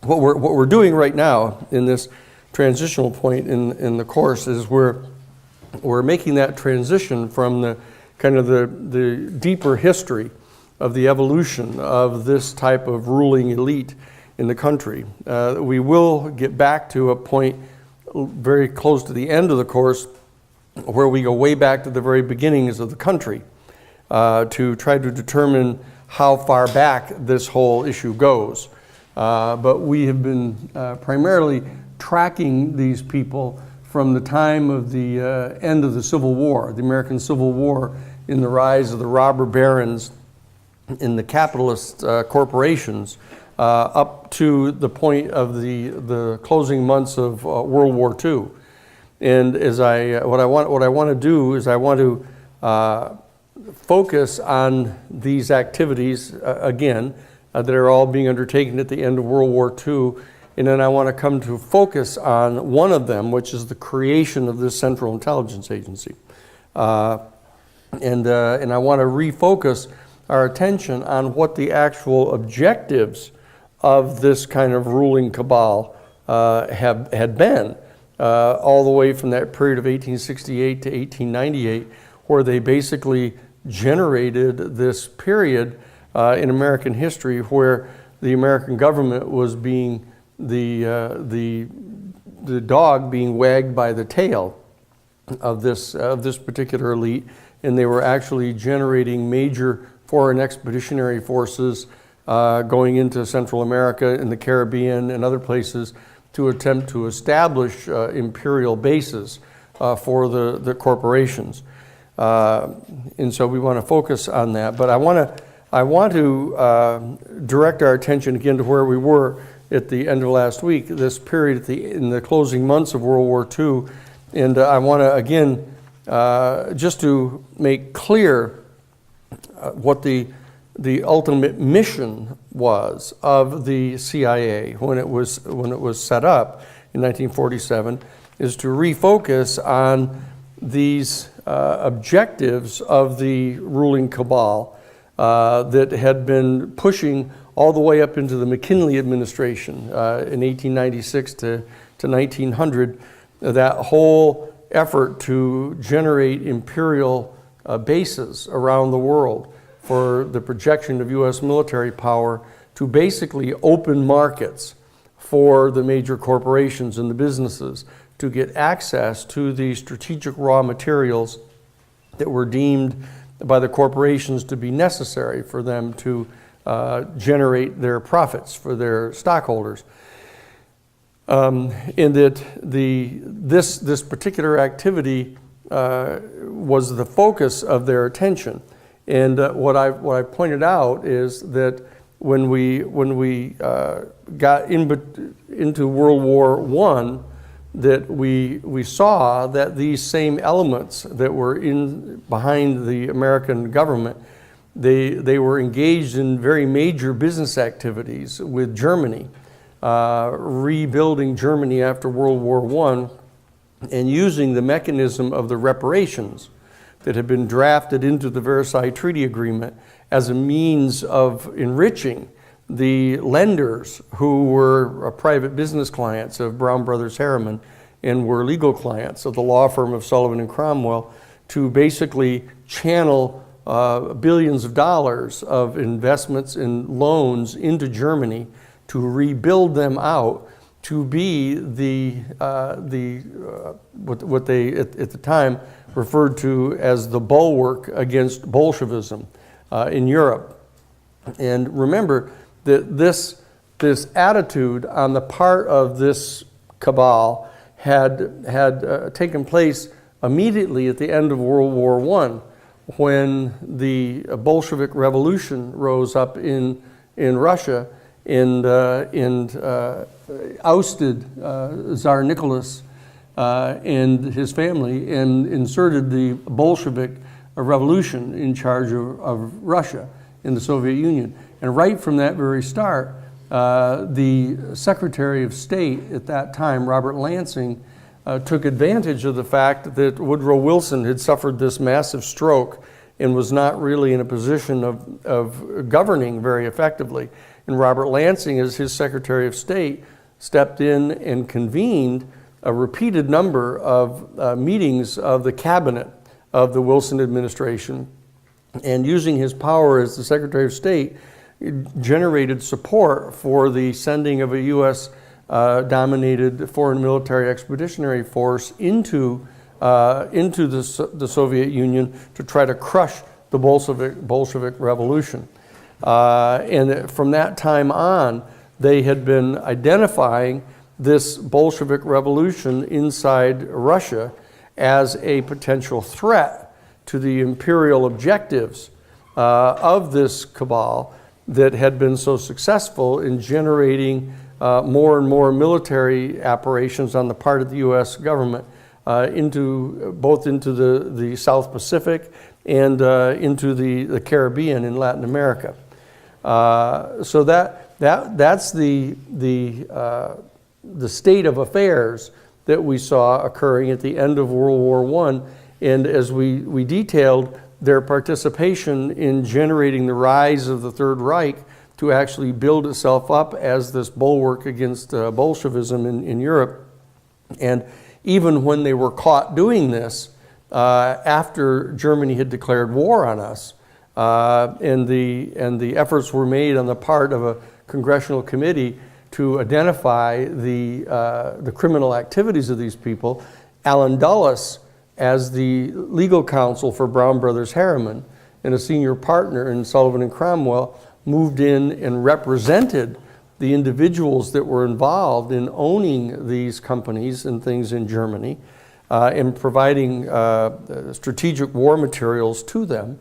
what we're doing right now in this transitional point in the course is we're making that transition from the kind of the deeper history of the evolution of this type of ruling elite in the country. We will get back to a point very close to the end of the course where we go way back to the very beginnings of the country to try to determine how far back this whole issue goes. But we have been primarily tracking these people from the time of the end of the Civil War, the American Civil War, in the rise of the robber barons in the capitalist corporations up to the point of the closing months of World War II. And as what I want to do is I want to focus on these activities again that are all being undertaken at the end of World War II, and then I want to come to focus on one of them, which is the creation of this Central Intelligence Agency, and I want to refocus our attention on what the actual objectives of this kind of ruling cabal had been, all the way from that period of 1868 to 1898, where they basically generated this period in American history where the American government was being the dog being wagged by the tail of this particular elite, and they were actually generating major foreign expeditionary forces going into Central America and the Caribbean and other places to attempt to establish imperial bases for the corporations. And so we want to focus on that. But I want to direct our attention again to where we were at the end of last week, this period in the closing months of World War II. And I want to, again, just to make clear what the ultimate mission was of the CIA when it was set up in 1947, is to refocus on these objectives of the ruling cabal that had been pushing all the way up into the McKinley administration in 1896 to 1900, that whole effort to generate imperial bases around the world for the projection of U.S. military power to basically open markets for the major corporations and the businesses to get access to the strategic raw materials that were deemed by the corporations to be necessary for them to generate their profits for their stockholders. In that this particular activity was the focus of their attention. And what I pointed out is that when we got into World War I, that we saw that these same elements that were behind the American government, they were engaged in very major business activities with Germany, rebuilding Germany after World War I, and using the mechanism of the reparations that had been drafted into the Versailles Treaty Agreement as a means of enriching the lenders who were private business clients of Brown Brothers Harriman and were legal clients of the law firm of Sullivan and Cromwell, to basically channel billions of dollars of investments and loans into Germany to rebuild them out to be what they at the time referred to as the bulwark against Bolshevism in Europe. And remember that this attitude on the part of this cabal had taken place immediately at the end of World War I, when the Bolshevik Revolution rose up in Russia and ousted Tsar Nicholas and his family and inserted the Bolshevik Revolution in charge of Russia in the Soviet Union. And right from that very start, the Secretary of State at that time, Robert Lansing, took advantage of the fact that Woodrow Wilson had suffered this massive stroke and was not really in a position of governing very effectively. and Robert Lansing, as his Secretary of State, stepped in and convened a repeated number of meetings of the cabinet of the Wilson administration, and using his power as the Secretary of State, generated support for the sending of a U.S. Dominated foreign military expeditionary force into the Soviet Union to try to crush the Bolshevik Revolution. And from that time on, they had been identifying this Bolshevik Revolution inside Russia as a potential threat to the imperial objectives of this cabal that had been so successful in generating more and more military operations on the part of the U.S. government both into the South Pacific and into the Caribbean in Latin America. So that's the state of affairs that we saw occurring at the end of World War I. And as we detailed, their participation in generating the rise of the Third Reich to actually build itself up as this bulwark against Bolshevism in Europe. And even when they were caught doing this, after Germany had declared war on us, and the efforts were made on the part of a congressional committee to identify the criminal activities of these people, Allen Dulles, as the legal counsel for Brown Brothers Harriman and a senior partner in Sullivan and Cromwell, moved in and represented the individuals that were involved in owning these companies and things in Germany, and providing strategic war materials to them,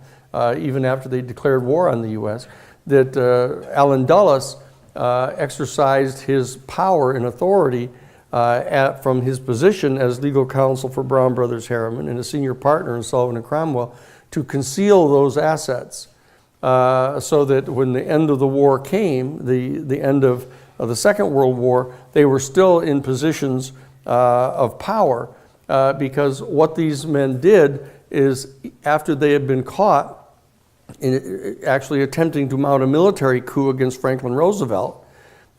even after they declared war on the U.S., that Allen Dulles exercised his power and authority from his position as legal counsel for Brown Brothers Harriman and a senior partner in Sullivan and Cromwell to conceal those assets, so that when the end of the war came, the end of the Second World War, they were still in positions of power, because what these men did is, after they had been caught in actually attempting to mount a military coup against Franklin Roosevelt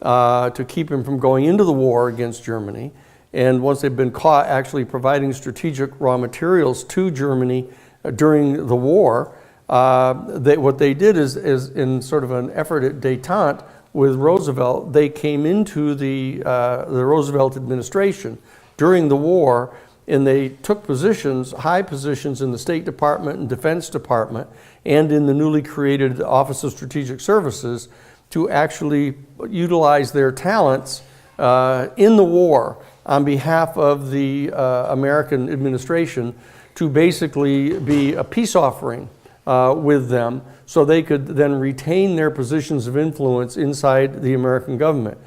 to keep him from going into the war against Germany, and once they'd been caught actually providing strategic raw materials to Germany during the war, what they did is in sort of an effort at détente with Roosevelt, they came into the Roosevelt administration during the war, and they took positions, high positions in the State Department and Defense Department and in the newly created Office of Strategic Services to actually utilize their talents in the war on behalf of the American administration to basically be a peace offering with them, so they could then retain their positions of influence inside the American government.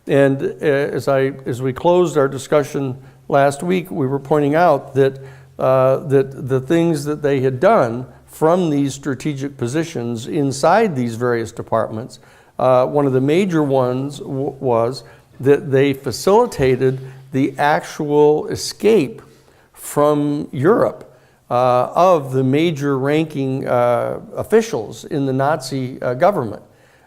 And as we closed our discussion last week, we were pointing out that the things that they had done from these strategic positions inside these various departments, one of the major ones was that they facilitated the actual escape from Europe of the major ranking officials in the Nazi government,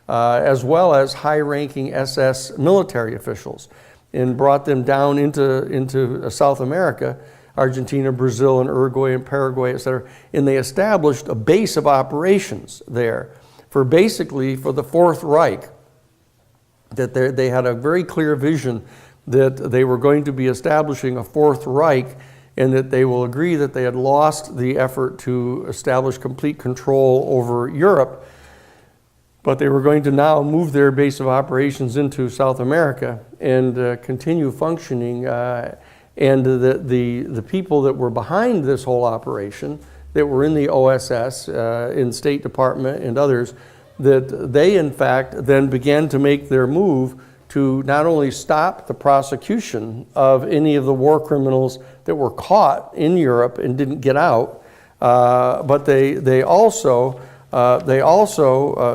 as well as high-ranking SS military officials, and brought them down into South America, Argentina, Brazil, and Uruguay, and Paraguay, etc. And they established a base of operations there for the Fourth Reich, that they had a very clear vision that they were going to be establishing a Fourth Reich, and that they will agree that they had lost the effort to establish complete control over Europe, but they were going to now move their base of operations into South America and continue functioning. And the people that were behind this whole operation, that were in the OSS, in State Department and others, that they in fact then began to make their move to not only stop the prosecution of any of the war criminals that were caught in Europe and didn't get out, but they also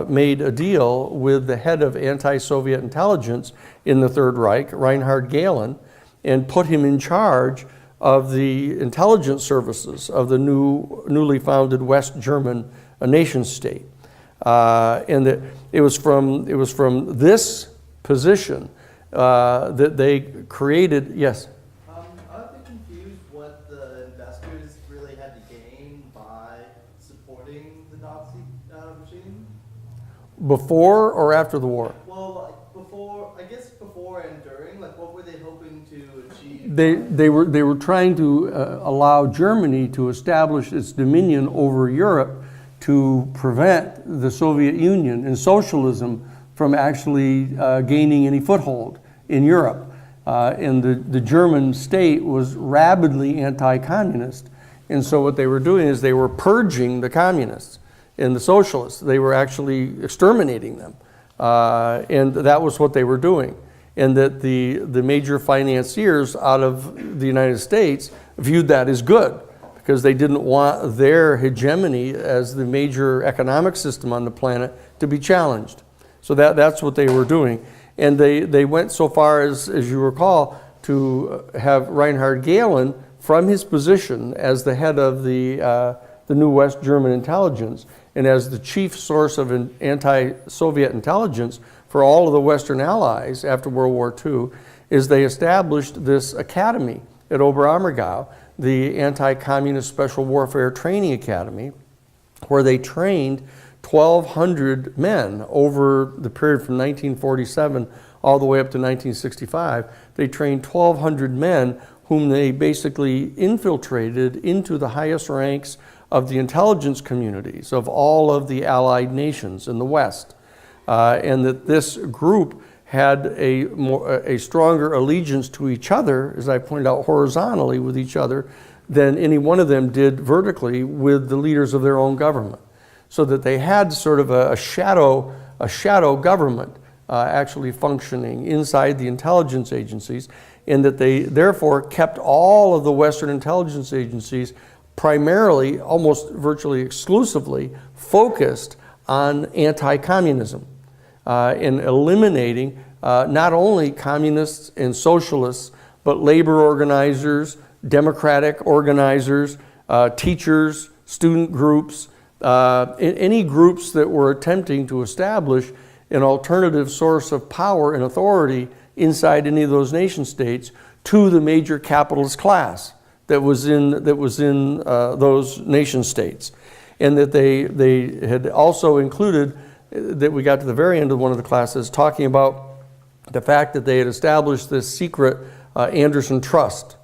made a deal with the head of anti-Soviet intelligence in the Third Reich, Reinhard Gehlen, and put him in charge of the intelligence services of the newly founded West German nation state. And that it was from this position that they created. Yes. I'm a bit confused what the investors really had to gain by supporting the Nazi regime. Before or after the war? Well, I guess before and during, like what were they hoping to achieve? They were trying to allow Germany to establish its dominion over Europe to prevent the Soviet Union and socialism from actually gaining any foothold in Europe. And the German state was rabidly anti-communist. And so what they were doing is they were purging the communists and the socialists. They were actually exterminating them. And that was what they were doing. And that the major financiers out of the United States viewed that as good, because they didn't want their hegemony as the major economic system on the planet to be challenged. So that's what they were doing. And they went so far as you recall, to have Reinhard Gehlen, from his position as the head of the New West German intelligence and as the chief source of anti-Soviet intelligence for all of the Western allies after World War II, is they established this academy at Oberammergau, the Anti-Communist Special Warfare Training Academy, where they trained 1,200 men over the period from 1947 all the way up to 1965. They trained 1,200 men whom they basically infiltrated into the highest ranks of the intelligence communities of all of the allied nations in the West. And that this group had a stronger allegiance to each other, as I pointed out, horizontally with each other, than any one of them did vertically with the leaders of their own government. So that they had sort of a shadow government actually functioning inside the intelligence agencies, and that they therefore kept all of the Western intelligence agencies primarily, almost virtually exclusively, focused on anti-communism and eliminating not only communists and socialists, but labor organizers, democratic organizers, teachers, student groups, any groups that were attempting to establish an alternative source of power and authority inside any of those nation states to the major capitalist class that was in those nation states. And that they had also included, that we got to the very end of one of the classes, talking about the fact that they had established this secret Anderson Trust,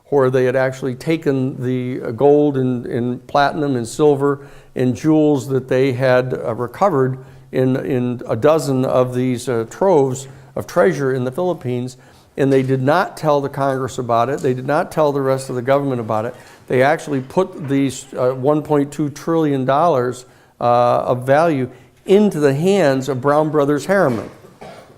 where they had actually taken the gold and platinum and silver and jewels that they had recovered in a dozen of these troves of treasure in the Philippines, and they did not tell the Congress about it. They did not tell the rest of the government about it. They actually put these $1.2 trillion of value into the hands of Brown Brothers Harriman.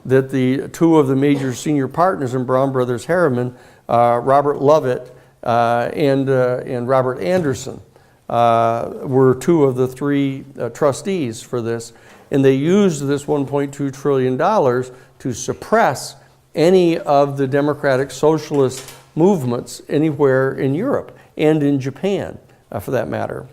That the two of the major senior partners in Brown Brothers Harriman, Robert Lovett and Robert Anderson, were two of the three trustees for this. And they used this $1.2 trillion to suppress any of the democratic socialist movements anywhere in Europe and in Japan, for that matter.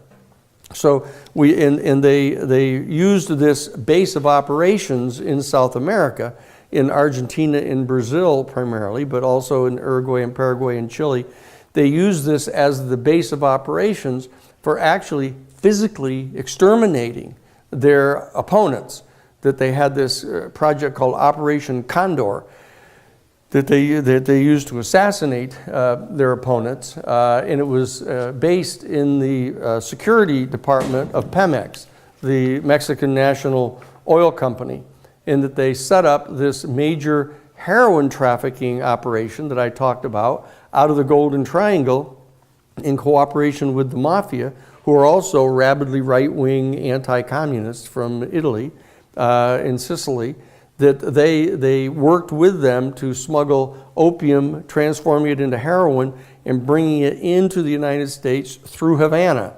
So they used this base of operations in South America, in Argentina and Brazil primarily, but also in Uruguay and Paraguay and Chile. They used this as the base of operations for actually physically exterminating their opponents. That they had this project called Operation Condor that they used to assassinate their opponents, and it was based in the security department of Pemex, the Mexican National Oil Company, and that they set up this major heroin trafficking operation that I talked about out of the Golden Triangle in cooperation with the Mafia, who are also rabidly right-wing anti-communists from Italy and Sicily, that they worked with them to smuggle opium, transforming it into heroin, and bringing it into the United States through Havana,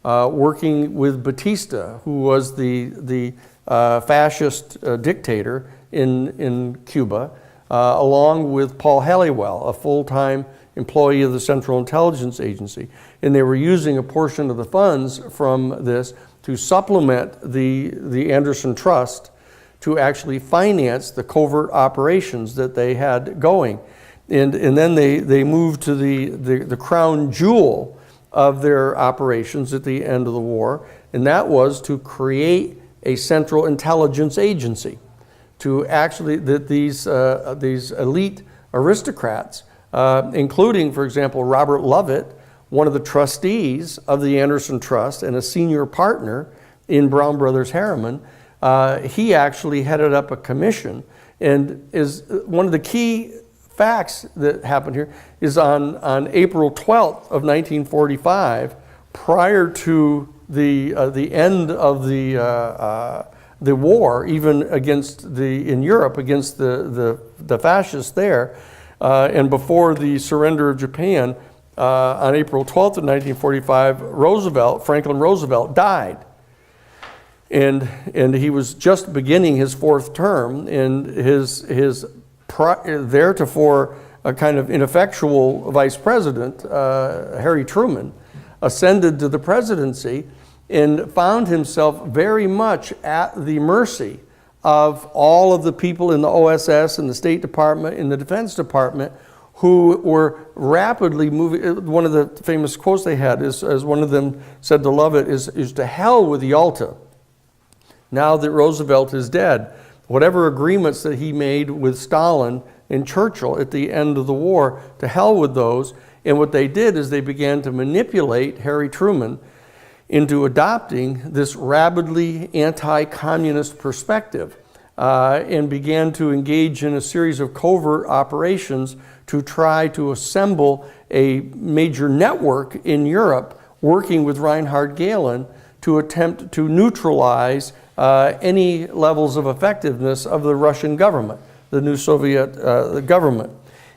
working with Batista, who was the fascist dictator in Cuba, along with Paul Halliwell, a full-time employee of the Central Intelligence Agency. And they were using a portion of the funds from this to supplement the Anderson Trust to actually finance the covert operations that they had going. And then they moved to the crown jewel of their operations at the end of the war, and that was to create a central intelligence agency to actually, that these elite aristocrats, including, for example, Robert Lovett, one of the trustees of the Anderson Trust and a senior partner in Brown Brothers Harriman, he actually headed up a commission, and is one of the key facts that happened here is on April 12th of 1945, prior to the end of the war, even against in Europe against the fascists there, and before the surrender of Japan, on April 12th of 1945, Franklin Roosevelt died. And he was just beginning his fourth term, and his theretofore a kind of ineffectual vice president, Harry Truman, ascended to the presidency and found himself very much at the mercy of all of the people in the OSS and the State Department and the Defense Department who were rapidly moving. One of the famous quotes they had is, as one of them said to Lovett, is to hell with Yalta. Now that Roosevelt is dead, whatever agreements that he made with Stalin and Churchill at the end of the war, to hell with those. And what they did is they began to manipulate Harry Truman into adopting this rabidly anti-communist perspective, and began to engage in a series of covert operations to try to assemble a major network in Europe, working with Reinhard Gehlen to attempt to neutralize any levels of effectiveness of the Russian government, the new Soviet government.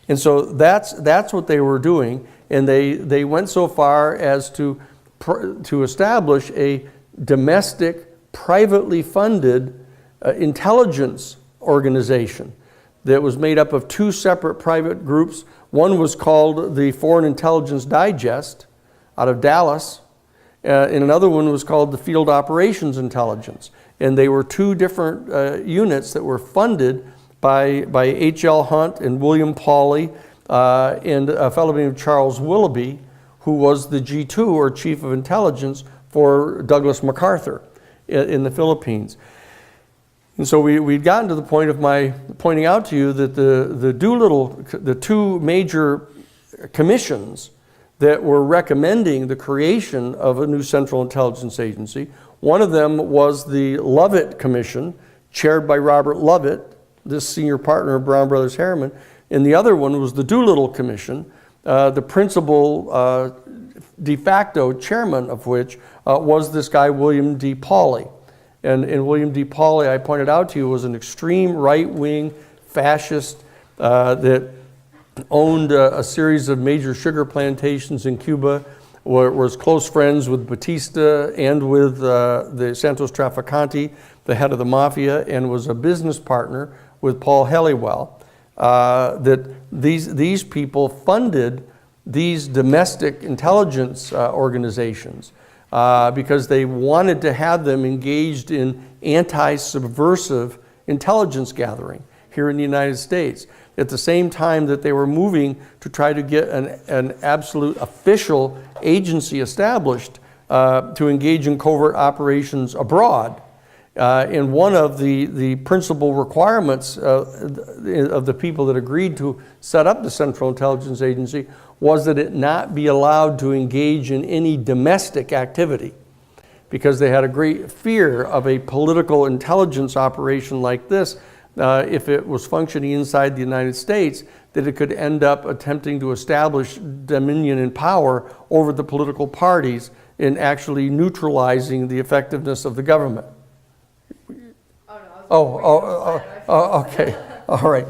And so that's what they were doing, and they went so far as to establish a domestic, privately funded intelligence organization that was made up of two separate private groups. One was called the Foreign Intelligence Digest out of Dallas, and another one was called the Field Operations Intelligence. And they were two different units that were funded by H.L. Hunt and William Pauley, and a fellow named Charles Willoughby, who was the G2, or Chief of Intelligence, for Douglas MacArthur in the Philippines. And so we'd gotten to the point of my pointing out to you that the two major commissions that were recommending the creation of a new Central Intelligence Agency, one of them was the Lovett Commission, chaired by Robert Lovett, this senior partner of Brown Brothers Harriman, and the other one was the Doolittle Commission, the principal de facto chairman of which was this guy William D. Pauley. And William D. Pauley, I pointed out to you, was an extreme right-wing fascist that owned a series of major sugar plantations in Cuba, was close friends with Batista and with the Santos Trafficante, the head of the Mafia, and was a business partner with Paul Helliwell. That these people funded these domestic intelligence organizations because they wanted to have them engaged in anti-subversive intelligence gathering here in the United States, at the same time that they were moving to try to get an absolute official agency established to engage in covert operations abroad. And one of the principal requirements of the people that agreed to set up the Central Intelligence Agency was that it not be allowed to engage in any domestic activity, because they had a great fear of a political intelligence operation like this, if it was functioning inside the United States, that it could end up attempting to establish dominion and power over the political parties in actually neutralizing the effectiveness of the government. Okay, all right.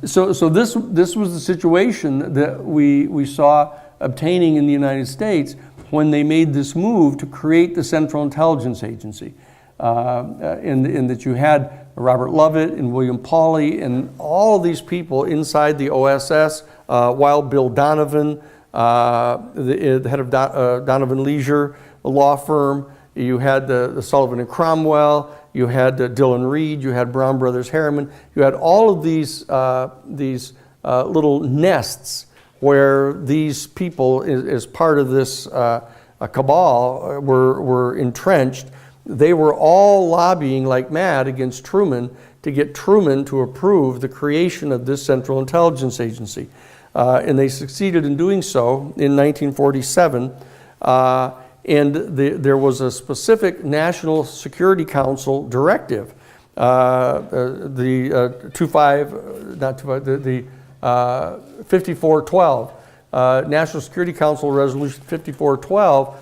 So this was the situation that we saw obtaining in the United States when they made this move to create the Central Intelligence Agency, in that you had Robert Lovett and William Pauley and all of these people inside the OSS, Wild Bill Donovan, the head of Donovan Leisure, a law firm, you had the Sullivan and Cromwell, you had Dillon Reed, you had Brown Brothers Harriman, you had all of these little nests where these people, as part of this cabal, were entrenched. They were all lobbying like mad against Truman to get Truman to approve the creation of this Central Intelligence Agency. And they succeeded in doing so in 1947. And there was a specific National Security Council directive, the 5412, National Security Council Resolution 5412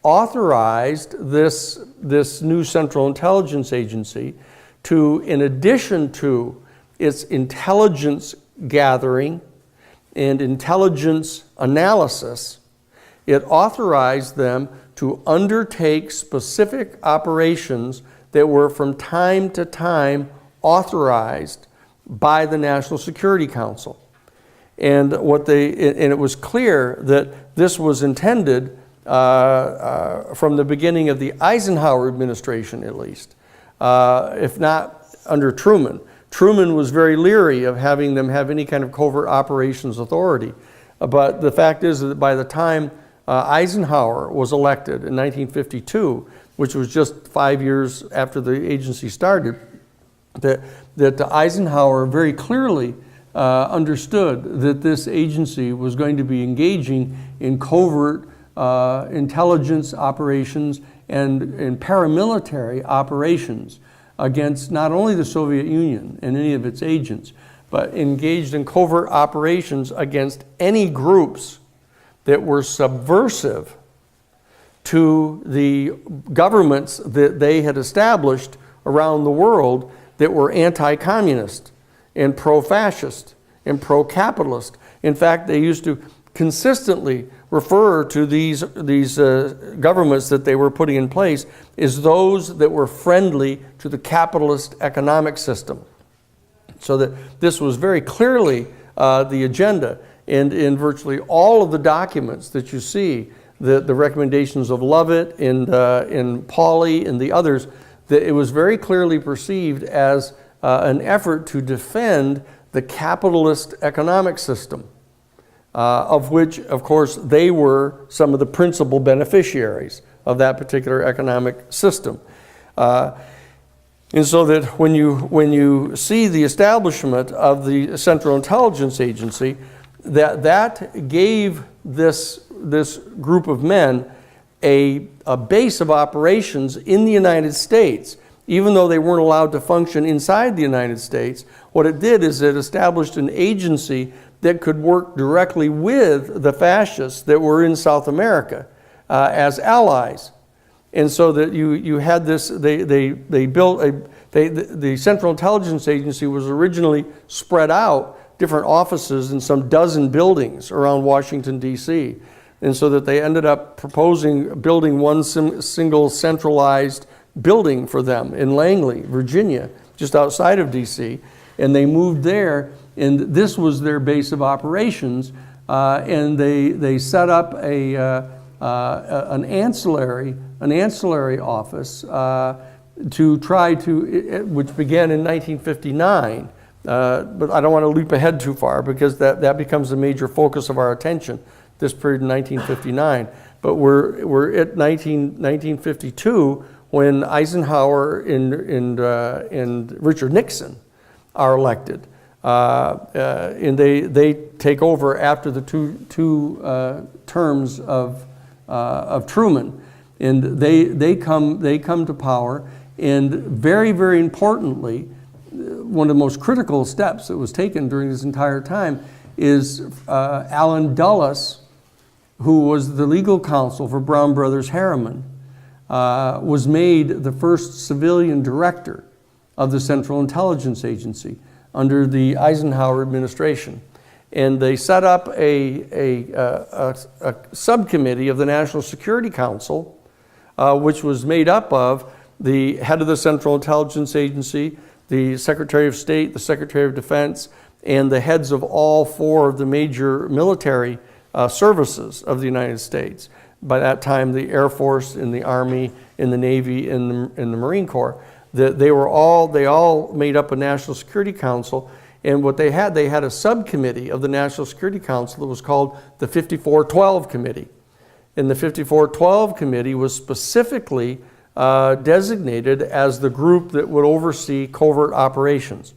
authorized this new Central Intelligence Agency to, in addition to its intelligence gathering and intelligence analysis, it authorized them to undertake specific operations that were from time to time authorized by the National Security Council. And it was clear that this was intended from the beginning of the Eisenhower administration, at least, if not under Truman. Truman was very leery of having them have any kind of covert operations authority. But the fact is that by the time Eisenhower was elected in 1952, which was just 5 years after the agency started, that Eisenhower very clearly understood that this agency was going to be engaging in covert intelligence operations and paramilitary operations against not only the Soviet Union and any of its agents, but engaged in covert operations against any groups that were subversive to the governments that they had established around the world that were anti-communist and pro-fascist and pro-capitalist. In fact, they used to consistently refer to these governments that they were putting in place as those that were friendly to the capitalist economic system. So that this was very clearly the agenda. And in virtually all of the documents that you see, the recommendations of Lovett and Pauley and the others, that it was very clearly perceived as an effort to defend the capitalist economic system, of which, of course, they were some of the principal beneficiaries of that particular economic system. And so that when you see the establishment of the Central Intelligence Agency, that gave this group of men a base of operations in the United States. Even though they weren't allowed to function inside the United States, what it did is it established an agency that could work directly with the fascists that were in South America as allies. And so that you had this, they built the Central Intelligence Agency was originally spread out, different offices in some dozen buildings around Washington, D.C. And so that they ended up proposing building one single centralized building for them in Langley, Virginia, just outside of D.C. And they moved there, and this was their base of operations. And they set up an ancillary office to try to, which began in 1959. But I don't want to leap ahead too far because that becomes a major focus of our attention, this period in 1959. But we're at 1952 when Eisenhower and Richard Nixon are elected. And they take over after the two terms of Truman. And they come to power, and very, very importantly, one of the most critical steps that was taken during this entire time is Allen Dulles, who was the legal counsel for Brown Brothers Harriman, was made the first civilian director of the Central Intelligence Agency under the Eisenhower administration. And they set up a subcommittee of the National Security Council, which was made up of the head of the Central Intelligence Agency, the Secretary of State, the Secretary of Defense, and the heads of all four of the major military services of the United States. by that time the Air Force, in the Army, in the Navy, in the Marine Corps, that they all made up a National Security Council. And what they had a subcommittee of the National Security Council that was called the 5412 Committee. And the 5412 Committee was specifically designated as the group that would oversee covert operations.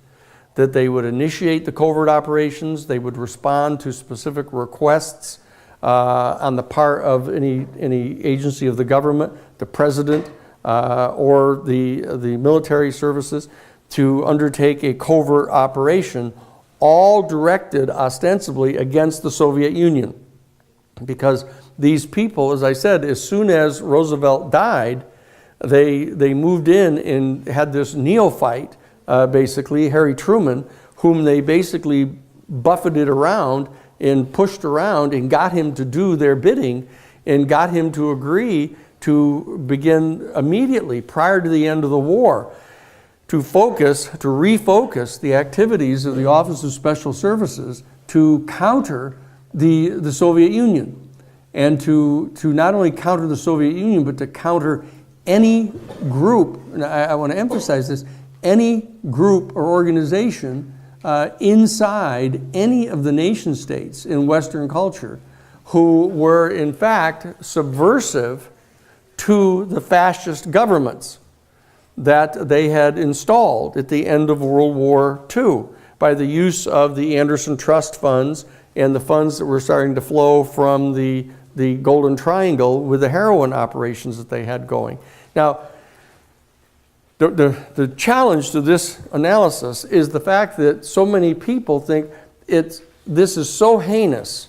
That they would initiate the covert operations, they would respond to specific requests on the part of any agency of the government, the president, or the military services, to undertake a covert operation, all directed ostensibly against the Soviet Union. Because these people, as I said, as soon as Roosevelt died, they moved in and had this neophyte, basically, Harry Truman, whom they basically buffeted around and pushed around and got him to do their bidding and got him to agree to begin immediately, prior to the end of the war, to refocus the activities of the Office of Special Services to counter the Soviet Union. And to not only counter the Soviet Union, but to counter any group, and I want to emphasize this, any group or organization inside any of the nation states in Western culture who were in fact subversive to the fascist governments that they had installed at the end of World War II by the use of the Anderson Trust funds and the funds that were starting to flow from the Golden Triangle with the heroin operations that they had going. Now, the challenge to this analysis is the fact that so many people think this is so heinous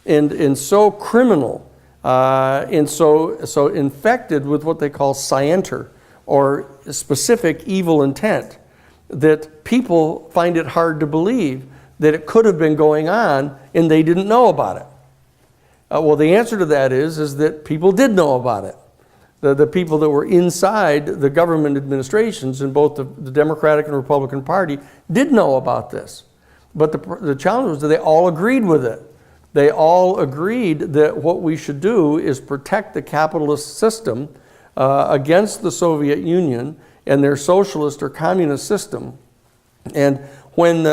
and so criminal and so infected with what they call scienter, or specific evil intent, that people find it hard to believe that it could have been going on and they didn't know about it. Well, the answer to that is that people did know about it. The people that were inside the government administrations in both the Democratic and Republican Party did know about this. But the challenge was that they all agreed with it. They all agreed that what we should do is protect the capitalist system against the Soviet Union and their socialist or communist system. And when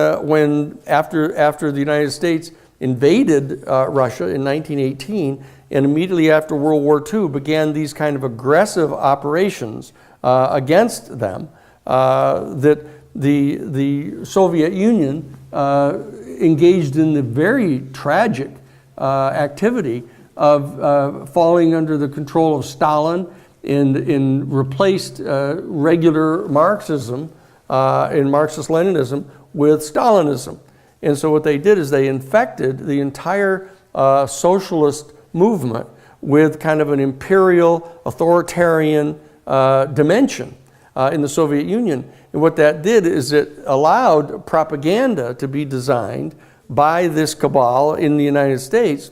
after the United States invaded Russia in 1918, and immediately after World War II began these kind of aggressive operations against them, that the Soviet Union engaged in the very tragic activity of falling under the control of Stalin and replaced regular Marxism and Marxist-Leninism with Stalinism. And so what they did is they infected the entire socialist movement with kind of an imperial, authoritarian dimension in the Soviet Union. And what that did is it allowed propaganda to be designed by this cabal in the United States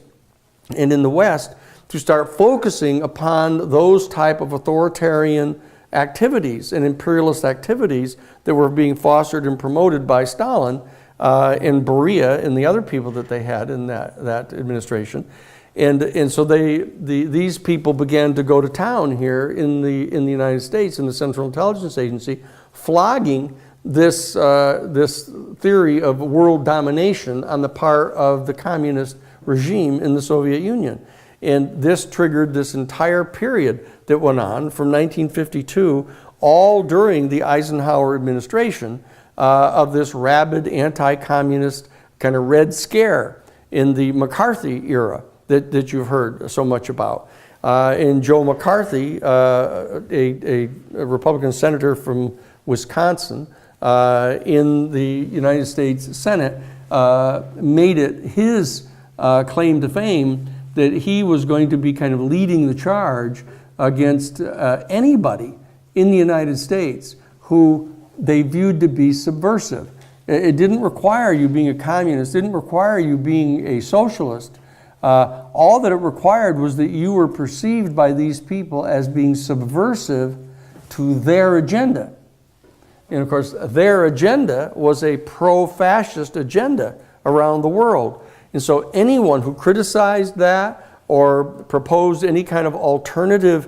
and in the West to start focusing upon those type of authoritarian activities and imperialist activities that were being fostered and promoted by Stalin and Beria and the other people that they had in that administration. And so these people began to go to town here in the United States, in the Central Intelligence Agency, flogging this theory of world domination on the part of the communist regime in the Soviet Union. And this triggered this entire period that went on from 1952, all during the Eisenhower administration, of this rabid anti-communist kind of Red Scare in the McCarthy era that you've heard so much about. And Joe McCarthy, a Republican senator from Wisconsin in the United States Senate, made it his claim to fame that he was going to be kind of leading the charge against anybody in the United States who they viewed to be subversive. It didn't require you being a communist, it didn't require you being a socialist. All that it required was that you were perceived by these people as being subversive to their agenda. And of course, their agenda was a pro-fascist agenda around the world. And so anyone who criticized that or proposed any kind of alternative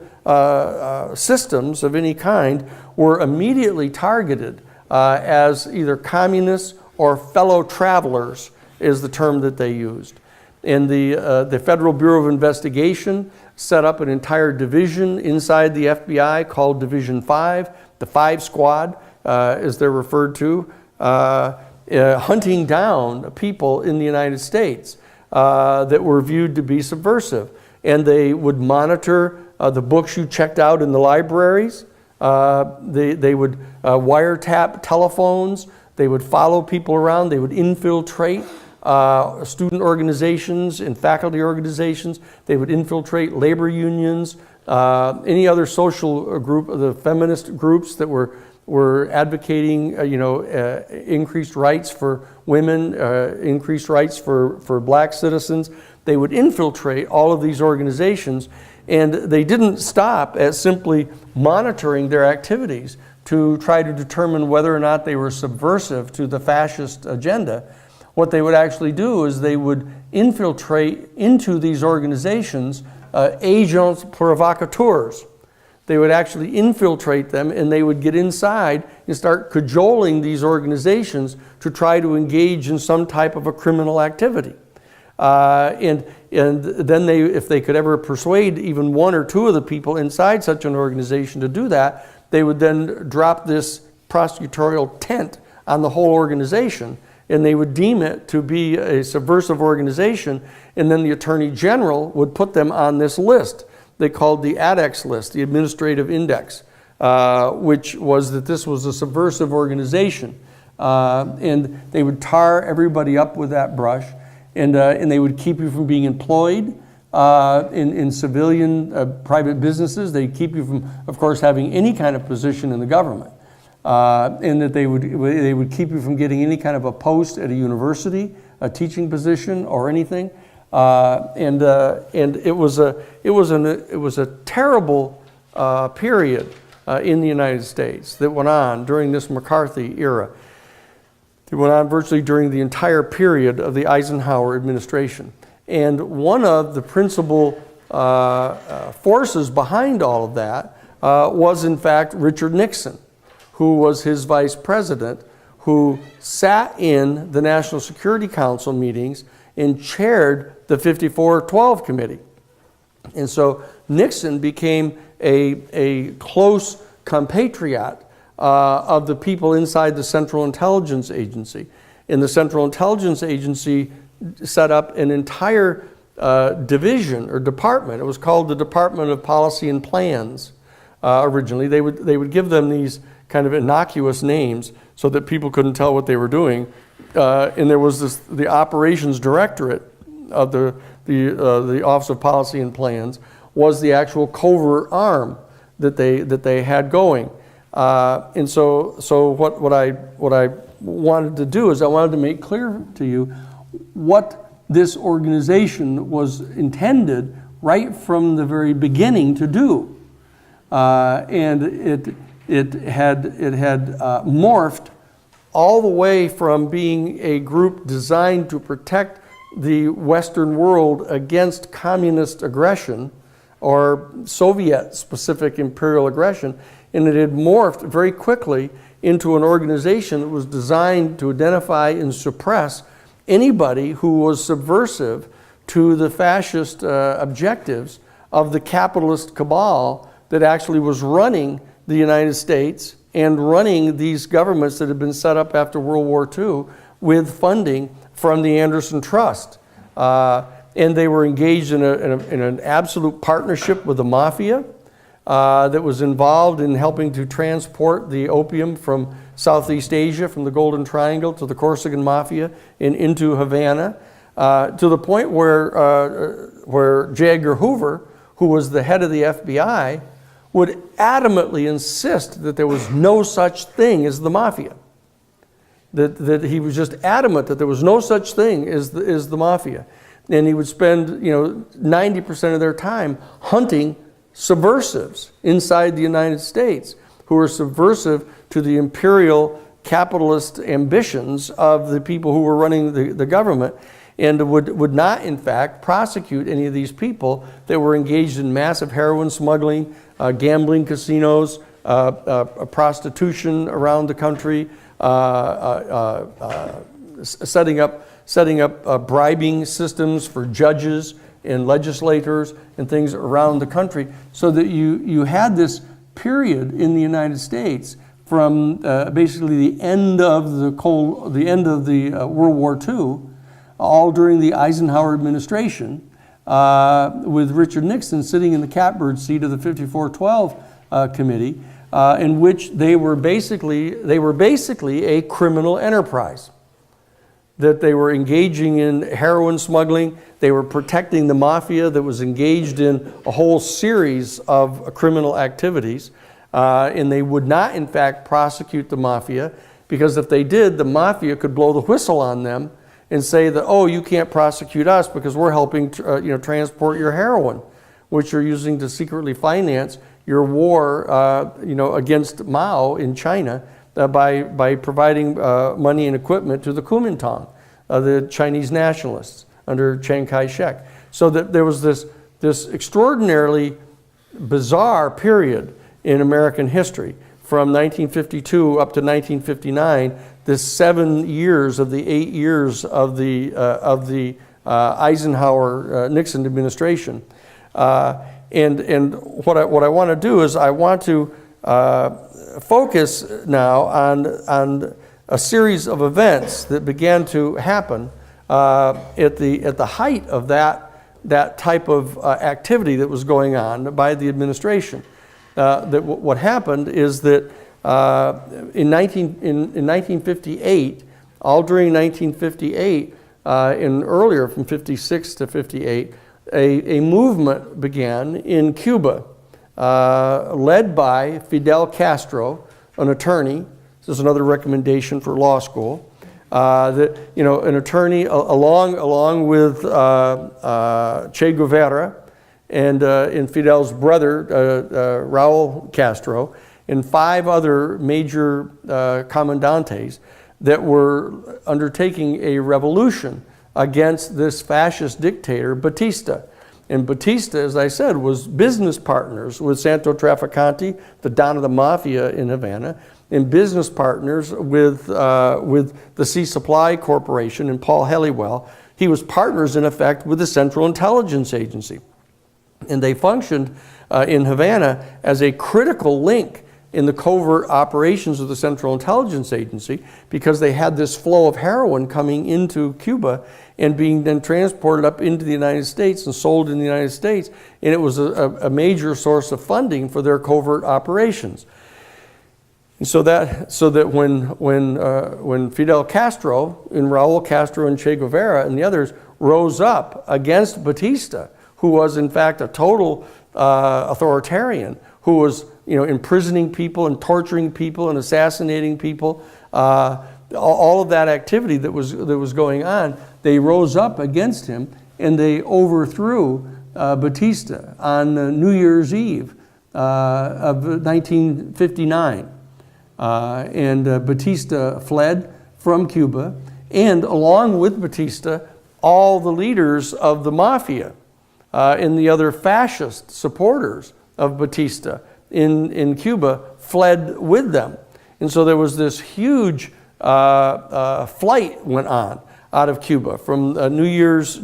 systems of any kind were immediately targeted as either communists or fellow travelers, is the term that they used. And the Federal Bureau of Investigation set up an entire division inside the FBI called Division 5, the 5 Squad, as they're referred to, hunting down people in the United States that were viewed to be subversive. And they would monitor the books you checked out in the libraries. They would wiretap telephones. They would follow people around. They would infiltrate student organizations and faculty organizations. They would infiltrate labor unions, any other social group, the feminist groups that were advocating, increased rights for women, increased rights for black citizens. They would infiltrate all of these organizations, and they didn't stop at simply monitoring their activities to try to determine whether or not they were subversive to the fascist agenda. What they would actually do is they would infiltrate into these organizations agents provocateurs. They would actually infiltrate them, and they would get inside and start cajoling these organizations to try to engage in some type of a criminal activity. And then if they could ever persuade even one or two of the people inside such an organization to do that, they would then drop this prosecutorial tent on the whole organization, and they would deem it to be a subversive organization, and then the Attorney General would put them on this list. They called the ADEX list, the Administrative Index, which was that this was a subversive organization. And they would tar everybody up with that brush, and they would keep you from being employed in civilian private businesses. They'd keep you from, of course, having any kind of position in the government. And that they would keep you from getting any kind of a post at a university, a teaching position, or anything. And it was a terrible period in the United States that went on during this McCarthy era. It went on virtually during the entire period of the Eisenhower administration. And one of the principal forces behind all of that was, in fact, Richard Nixon, who was his vice president, who sat in the National Security Council meetings and chaired the 54-12 committee. And so Nixon became a close compatriot of the people inside the Central Intelligence Agency. And the Central Intelligence Agency set up an entire division or department. It was called the Department of Policy and Plans originally. They would give them these kind of innocuous names so that people couldn't tell what they were doing. And there was the Operations Directorate of the Office of Policy and Plans was the actual covert arm that they had going. And so what I wanted to do is I wanted to make clear to you what this organization was intended right from the very beginning to do. And it had morphed all the way from being a group designed to protect the Western world against communist aggression or Soviet-specific imperial aggression, and it had morphed very quickly into an organization that was designed to identify and suppress anybody who was subversive to the fascist objectives of the capitalist cabal that actually was running the United States and running these governments that had been set up after World War II with funding from the Anderson Trust. And they were engaged in an absolute partnership with the Mafia that was involved in helping to transport the opium from Southeast Asia, from the Golden Triangle to the Corsican Mafia and into Havana, to the point where J. Edgar Hoover, who was the head of the FBI, would adamantly insist that there was no such thing as the Mafia. That he was just adamant that there was no such thing as the Mafia. And he would spend 90% of their time hunting subversives inside the United States who were subversive to the imperial capitalist ambitions of the people who were running the government. and would not, in fact, prosecute any of these people that were engaged in massive heroin smuggling, gambling casinos, prostitution around the country, setting up bribing systems for judges and legislators and things around the country, so that you had this period in the United States from basically the end of the World War II, all during the Eisenhower administration, with Richard Nixon sitting in the catbird seat of the 5412 committee, in which they were basically a criminal enterprise. That they were engaging in heroin smuggling, they were protecting the mafia that was engaged in a whole series of criminal activities, and they would not, in fact, prosecute the mafia, because if they did, the mafia could blow the whistle on them and say that, oh, you can't prosecute us because we're helping transport your heroin, which you're using to secretly finance your war against Mao in China, by providing money and equipment to the Kuomintang, the Chinese nationalists under Chiang Kai-shek. So that there was this extraordinarily bizarre period in American history from 1952 up to 1959, this 7 years of the 8 years of the Eisenhower-Nixon administration. And what I want to do is I want to focus now on a series of events that began to happen at the height of that type of activity that was going on by the administration. What happened is that in 1958, all during 1958, and earlier from 56 to 58, a movement began in Cuba, led by Fidel Castro, an attorney. This is another recommendation for law school. An attorney along with Che Guevara and Fidel's brother, Raul Castro, and 5 other major comandantes that were undertaking a revolution against this fascist dictator, Batista. And Batista, as I said, was business partners with Santo Trafficante, the Don of the Mafia in Havana, and business partners with the Sea Supply Corporation and Paul Helliwell. He was partners, in effect, with the Central Intelligence Agency. And they functioned in Havana as a critical link in the covert operations of the Central Intelligence Agency, because they had this flow of heroin coming into Cuba and being then transported up into the United States and sold in the United States. And it was a major source of funding for their covert operations. And so that when Fidel Castro and Raul Castro and Che Guevara and the others rose up against Batista, who was in fact a total authoritarian, who was imprisoning people and torturing people and assassinating people, all of that activity that was going on, they rose up against him and they overthrew Batista on New Year's Eve of 1959. And Batista fled from Cuba, and along with Batista, all the leaders of the Mafia and the other fascist supporters of Batista in Cuba fled with them. And so there was this huge flight went on out of Cuba from New Year's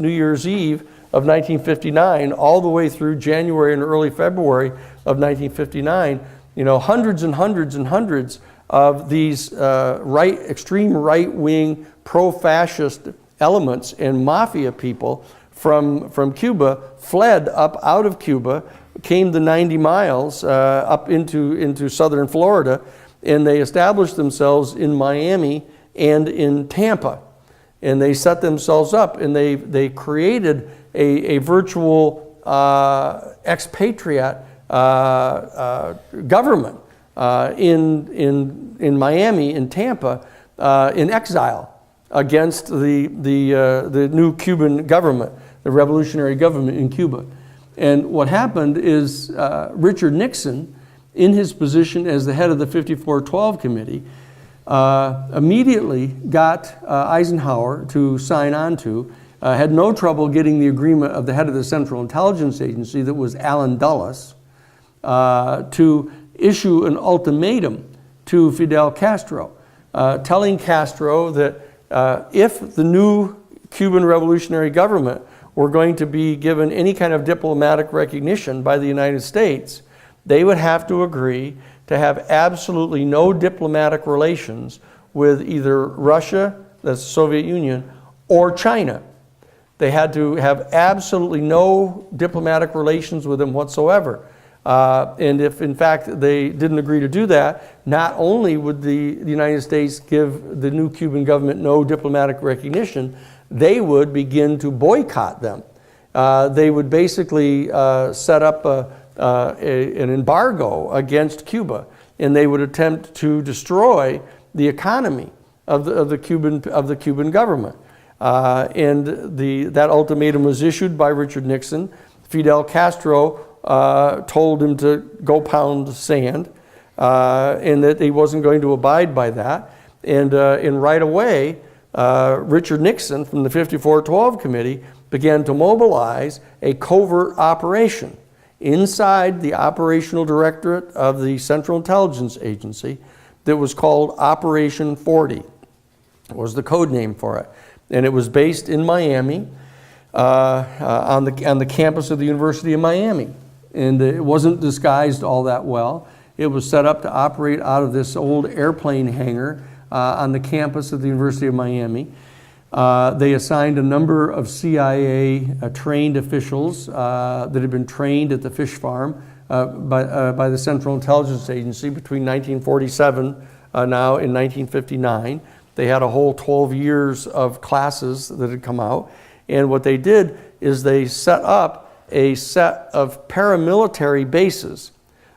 Eve of 1959 all the way through January and early February of 1959. Hundreds and hundreds and hundreds of these extreme right-wing, pro-fascist elements and mafia people from Cuba fled up out of Cuba, came the 90 miles up into southern Florida, and they established themselves in Miami and in Tampa. And they set themselves up, and they created a virtual expatriate government in Miami, in Tampa, in exile against the new Cuban government, the revolutionary government in Cuba. And what happened is Richard Nixon, in his position as the head of the 5412 committee, immediately got Eisenhower to sign on to had no trouble getting the agreement of the head of the Central Intelligence Agency, that was Allen Dulles, to issue an ultimatum to Fidel Castro, telling Castro that if the new Cuban revolutionary government were going to be given any kind of diplomatic recognition by the United States, they would have to agree to have absolutely no diplomatic relations with either Russia, that's the Soviet Union, or China. They had to have absolutely no diplomatic relations with them whatsoever. And if, in fact, they didn't agree to do that, not only would the United States give the new Cuban government no diplomatic recognition, they would begin to boycott them. They would basically set up an embargo against Cuba, and they would attempt to destroy the economy of the Cuban government. And that ultimatum was issued by Richard Nixon. Fidel Castro told him to go pound sand, and that he wasn't going to abide by that. And right away, Richard Nixon from the 5412 Committee began to mobilize a covert operation inside the Operational Directorate of the Central Intelligence Agency that was called Operation 40. Was the code name for it. And it was based in Miami, on the campus of the University of Miami. And it wasn't disguised all that well. It was set up to operate out of this old airplane hangar on the campus of the University of Miami. They assigned a number of CIA trained officials that had been trained at the fish farm by the Central Intelligence Agency between 1947 now and 1959. They had a whole 12 years of classes that had come out. And what they did is they set up a set of paramilitary bases.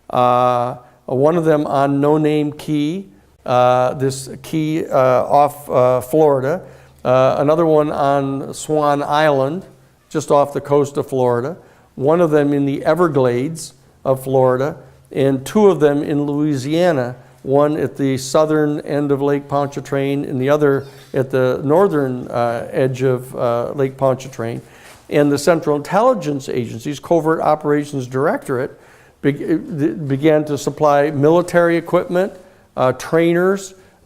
One of them on No Name Key, this key off Florida. Another one on Swan Island, just off the coast of Florida. One of them in the Everglades of Florida, and two of them in Louisiana, one at the southern end of Lake Pontchartrain and the other at the northern edge of Lake Pontchartrain. And the Central Intelligence Agency's Covert Operations Directorate began to supply military equipment,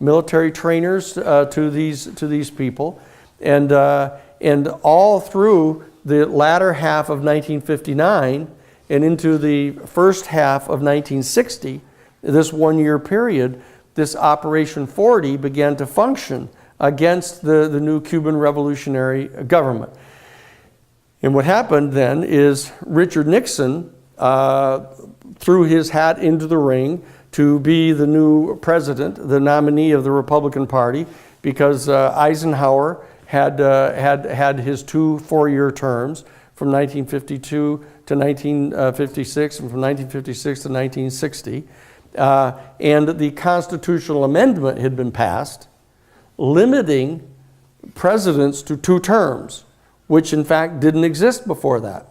military trainers to these people. And all through the latter half of 1959 and into the first half of 1960, this one-year period, this Operation 40 began to function against the new Cuban revolutionary government. And what happened then is Richard Nixon threw his hat into the ring to be the new president, the nominee of the Republican Party, because Eisenhower had his two four-year terms from 1952 to 1956 and from 1956 to 1960. And the constitutional amendment had been passed limiting presidents to 2 terms, which in fact didn't exist before that.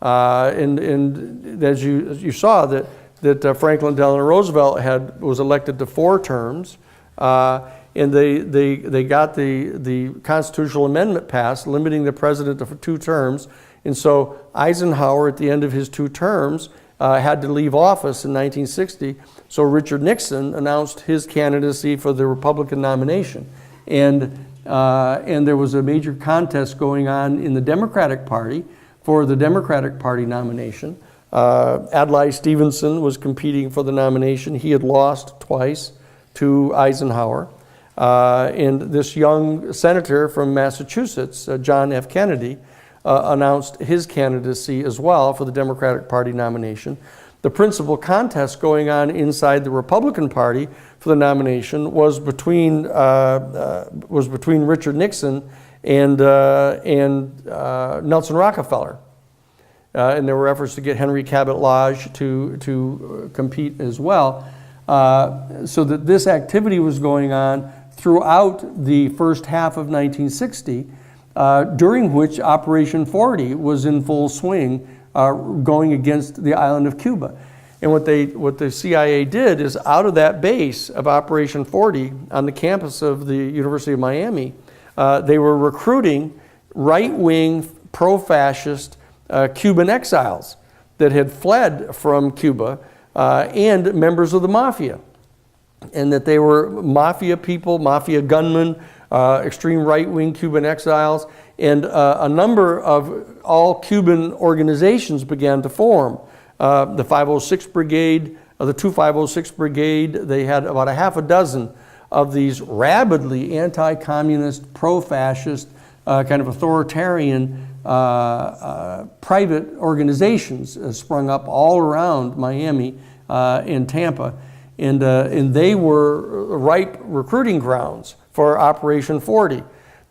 And as you saw, that Franklin Delano Roosevelt was elected to 4 terms, and they got the constitutional amendment passed limiting the president to 2 terms. And so Eisenhower, at the end of his 2 terms, had to leave office in 1960. So Richard Nixon announced his candidacy for the Republican nomination. And there was a major contest going on in the Democratic Party for the Democratic Party nomination. Adlai Stevenson was competing for the nomination. He had lost twice to Eisenhower. And this young senator from Massachusetts, John F. Kennedy, announced his candidacy as well for the Democratic Party nomination. The principal contest going on inside the Republican Party for the nomination was between Richard Nixon and Nelson Rockefeller. And there were efforts to get Henry Cabot Lodge to compete as well. So that this activity was going on throughout the first half of 1960, during which Operation 40 was in full swing, going against the island of Cuba. And what the CIA did is, out of that base of Operation 40 on the campus of the University of Miami, they were recruiting right-wing, pro-fascist Cuban exiles that had fled from Cuba and members of the Mafia. And that they were Mafia people, Mafia gunmen, extreme right-wing Cuban exiles, and a number of all Cuban organizations began to form. The 506 Brigade, the 2506 Brigade, they had about a half a dozen of these rabidly anti-communist, pro-fascist, kind of authoritarian private organizations sprung up all around Miami and Tampa. And they were ripe recruiting grounds for Operation 40.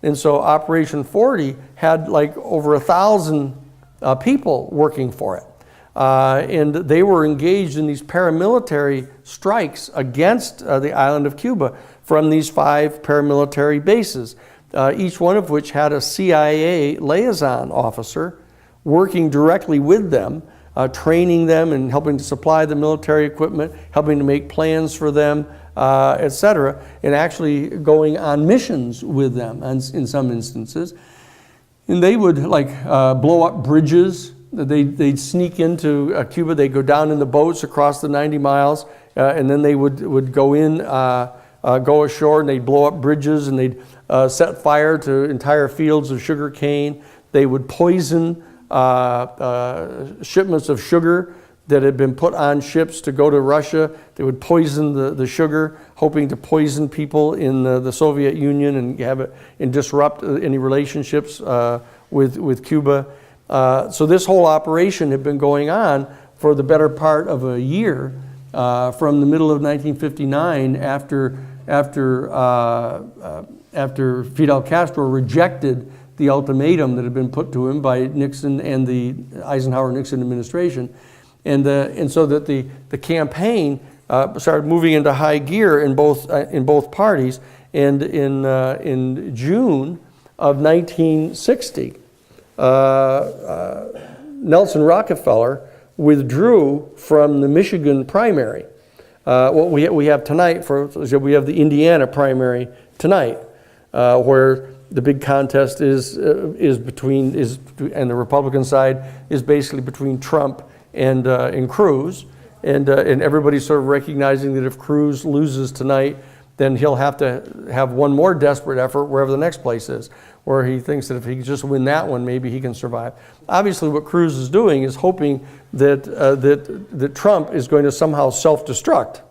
And so Operation 40 had like over 1,000 people working for it. And they were engaged in these paramilitary strikes against the island of Cuba from these 5 paramilitary bases, each one of which had a CIA liaison officer working directly with them, training them and helping to supply the military equipment, helping to make plans for them, etc., and actually going on missions with them in some instances. And they would blow up bridges. They'd sneak into Cuba. They'd go down in the boats across the 90 miles, and then they would go in, go ashore, and they'd blow up bridges, and they'd set fire to entire fields of sugar cane. They would poison shipments of sugar that had been put on ships to go to Russia. They would poison the sugar, hoping to poison people in the Soviet Union and have it and disrupt any relationships with Cuba. So this whole operation had been going on for the better part of a year, from the middle of 1959, after Fidel Castro rejected the ultimatum that had been put to him by Nixon and the Eisenhower-Nixon administration. And so that the campaign started moving into high gear in both parties. And in June of 1960, Nelson Rockefeller withdrew from the Michigan primary. What we have tonight, we have the Indiana primary tonight, where the big contest is between and the Republican side is basically between Trump and Cruz, and everybody's sort of recognizing that if Cruz loses tonight, then he'll have to have one more desperate effort wherever the next place is, where he thinks that if he can just win that one, maybe he can survive. Obviously, what Cruz is doing is hoping that Trump is going to somehow self-destruct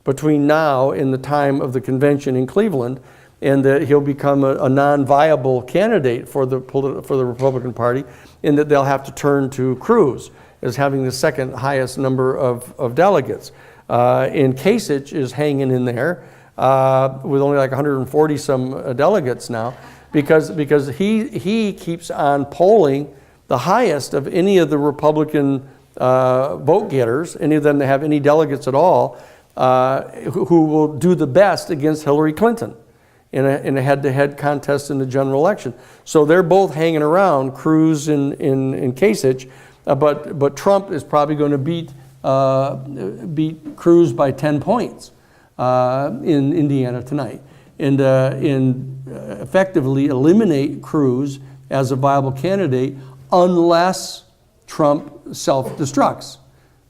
between now and the time of the convention in Cleveland, and that he'll become a non-viable candidate for the Republican Party, and that they'll have to turn to Cruz as having the second highest number of delegates. And Kasich is hanging in there with only like 140 some delegates now, because he keeps on polling the highest of any of the Republican vote getters, any of them that have any delegates at all, who will do the best against Hillary Clinton in a head-to-head contest in the general election. So they're both hanging around, Cruz and Kasich, but Trump is probably going to beat Cruz by 10 points in Indiana tonight, and effectively eliminate Cruz as a viable candidate unless Trump self-destructs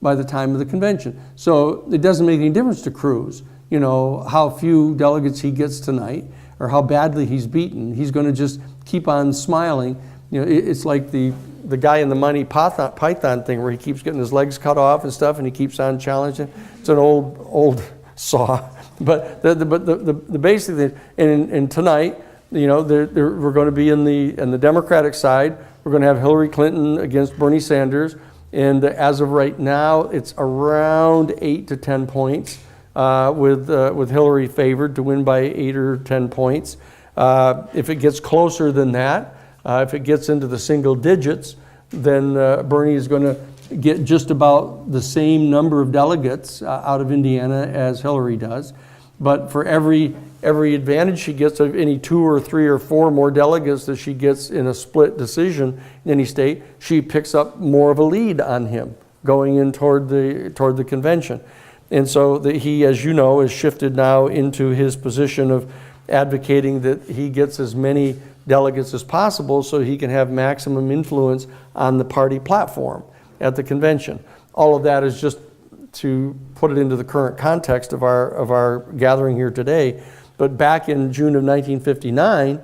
by the time of the convention. So it doesn't make any difference to Cruz, how few delegates he gets tonight or how badly he's beaten. He's going to just keep on smiling. It's like the guy in the Monty Python thing where he keeps getting his legs cut off and stuff, and he keeps on challenging. It's an old saw. But the basic thing, and tonight, we're going to be in the Democratic side. We're going to have Hillary Clinton against Bernie Sanders, and as of right now, it's around 8 to 10 points, with Hillary favored to win by 8 or 10 points. If it gets closer than that, if it gets into the single digits, then Bernie is going to get just about the same number of delegates out of Indiana as Hillary does. But for every advantage she gets of any 2 or 3 or 4 more delegates that she gets in a split decision in any state, she picks up more of a lead on him going in toward the convention. And so he, as you know, is shifted now into his position of advocating that he gets as many delegates as possible so he can have maximum influence on the party platform at the convention. All of that is just to put it into the current context of our gathering here today. But back in June of 1959,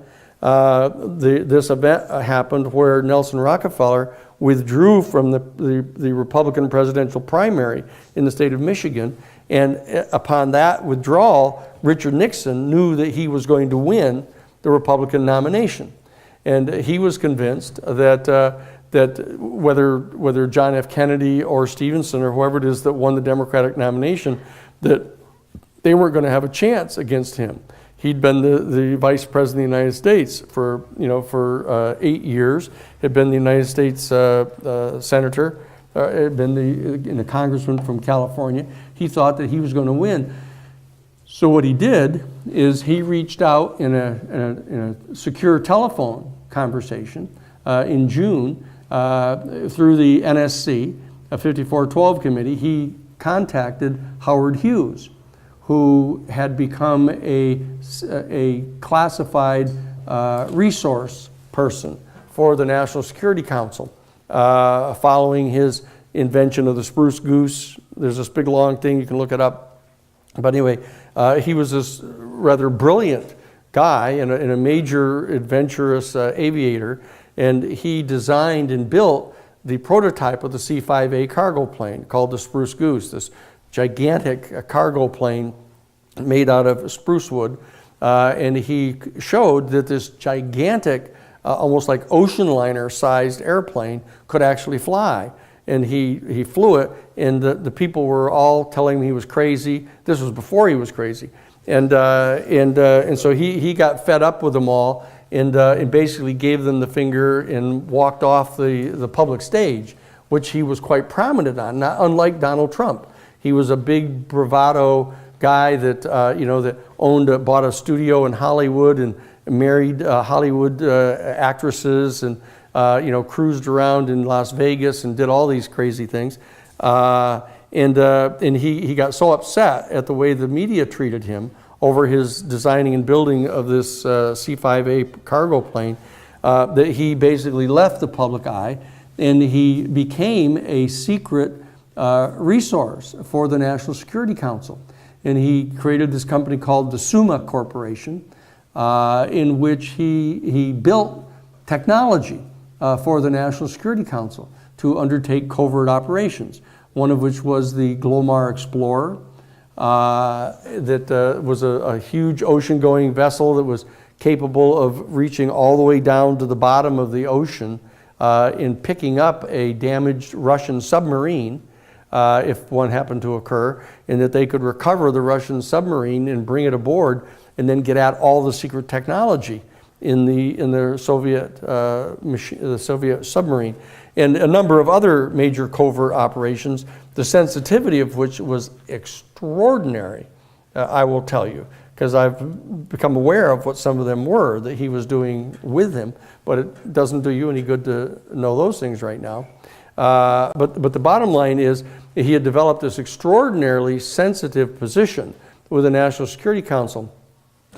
this event happened where Nelson Rockefeller withdrew from the Republican presidential primary in the state of Michigan. And upon that withdrawal, Richard Nixon knew that he was going to win the Republican nomination. And he was convinced that whether John F. Kennedy or Stevenson or whoever it is that won the Democratic nomination, that they weren't going to have a chance against him. He'd been the vice president of the United States for 8 years, had been the United States senator, had been the congressman from California. He thought that he was going to win. So what he did is he reached out in a secure telephone conversation in June through the NSC, a 5412 committee. He contacted Howard Hughes, who had become a classified resource person for the National Security Council following his invention of the spruce goose. There's this big long thing, you can look it up. But anyway, he was this rather brilliant guy and a major adventurous aviator, and he designed and built the prototype of the C-5A cargo plane called the Spruce Goose, this gigantic cargo plane made out of spruce wood. And he showed that this gigantic, almost like ocean liner sized airplane could actually fly. And he flew it, and the people were all telling him he was crazy. This was before he was crazy. And so he got fed up with them all and basically gave them the finger and walked off the public stage, which he was quite prominent on, not unlike Donald Trump. He was a big bravado guy that bought a studio in Hollywood and married Hollywood actresses and cruised around in Las Vegas and did all these crazy things. And he got so upset at the way the media treated him over his designing and building of this C-5A cargo plane that he basically left the public eye, and he became a secret resource for the National Security Council. And he created this company called the SUMA Corporation, in which he built technology for the National Security Council to undertake covert operations, one of which was the Glomar Explorer, that was a huge ocean-going vessel that was capable of reaching all the way down to the bottom of the ocean in picking up a damaged Russian submarine if one happened to occur, and that they could recover the Russian submarine and bring it aboard and then get at all the secret technology in the Soviet submarine, and a number of other major covert operations, the sensitivity of which was extraordinary, I will tell you, because I've become aware of what some of them were that he was doing with him, but it doesn't do you any good to know those things right now. But the bottom line is he had developed this extraordinarily sensitive position with the National Security Council.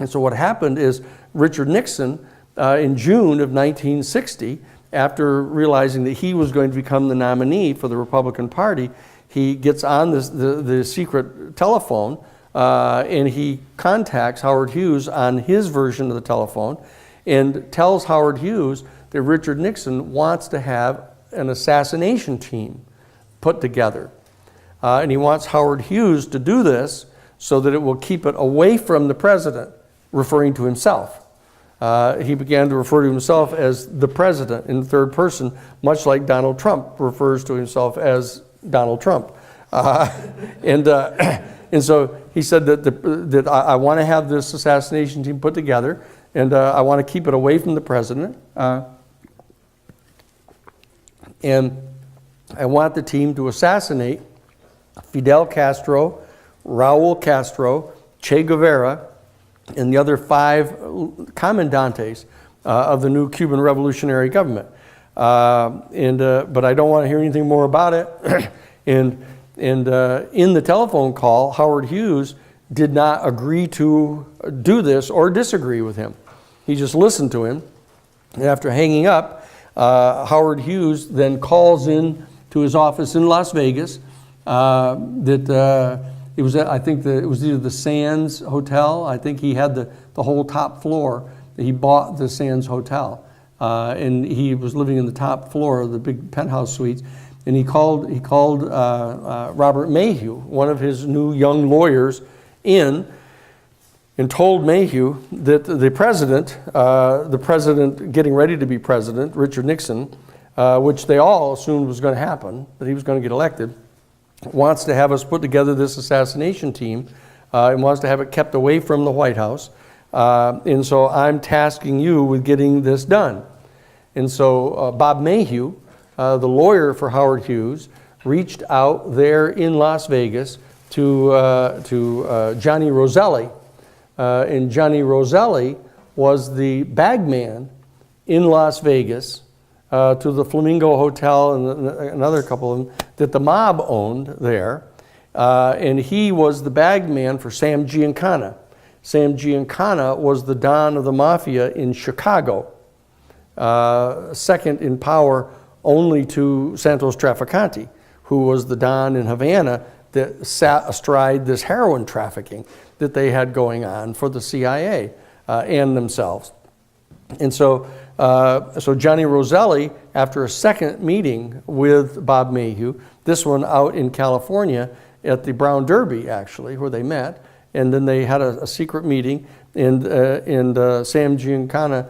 And so what happened is Richard Nixon, in June of 1960, after realizing that he was going to become the nominee for the Republican Party, he gets on the secret telephone and he contacts Howard Hughes on his version of the telephone and tells Howard Hughes that Richard Nixon wants to have an assassination team put together. And he wants Howard Hughes to do this so that it will keep it away from the president, referring to himself. He began to refer to himself as the president in the third person, much like Donald Trump refers to himself as Donald Trump. And so he said that I want to have this assassination team put together, and I want to keep it away from the president. And I want the team to assassinate Fidel Castro, Raul Castro, Che Guevara, and the other 5 comandantes of the new Cuban revolutionary government. But I don't want to hear anything more about it. And in the telephone call, Howard Hughes did not agree to do this or disagree with him. He just listened to him. And after hanging up, Howard Hughes then calls in to his office in Las Vegas. It was, I think, it was either the Sands Hotel. I think he had the whole top floor. He bought the Sands Hotel, and he was living in the top floor of the big penthouse suites. And he called Robert Mayhew, one of his new young lawyers, in, and told Mayhew that the president getting ready to be president, Richard Nixon, which they all assumed was going to happen, that he was going to get elected, wants to have us put together this assassination team and wants to have it kept away from the White House. And so I'm tasking you with getting this done. And so Bob Mayhew, the lawyer for Howard Hughes, reached out there in Las Vegas to Johnny Roselli. And Johnny Roselli was the bagman in Las Vegas to the Flamingo Hotel and another couple of them that the mob owned there. And he was the bagman for Sam Giancana. Sam Giancana was the Don of the Mafia in Chicago, second in power only to Santos Trafficante, who was the Don in Havana that sat astride this heroin trafficking that they had going on for the CIA and themselves. And so Johnny Roselli, after a second meeting with Bob Mayhew, this one out in California at the Brown Derby, actually, where they met, and then they had a secret meeting, and Sam Giancana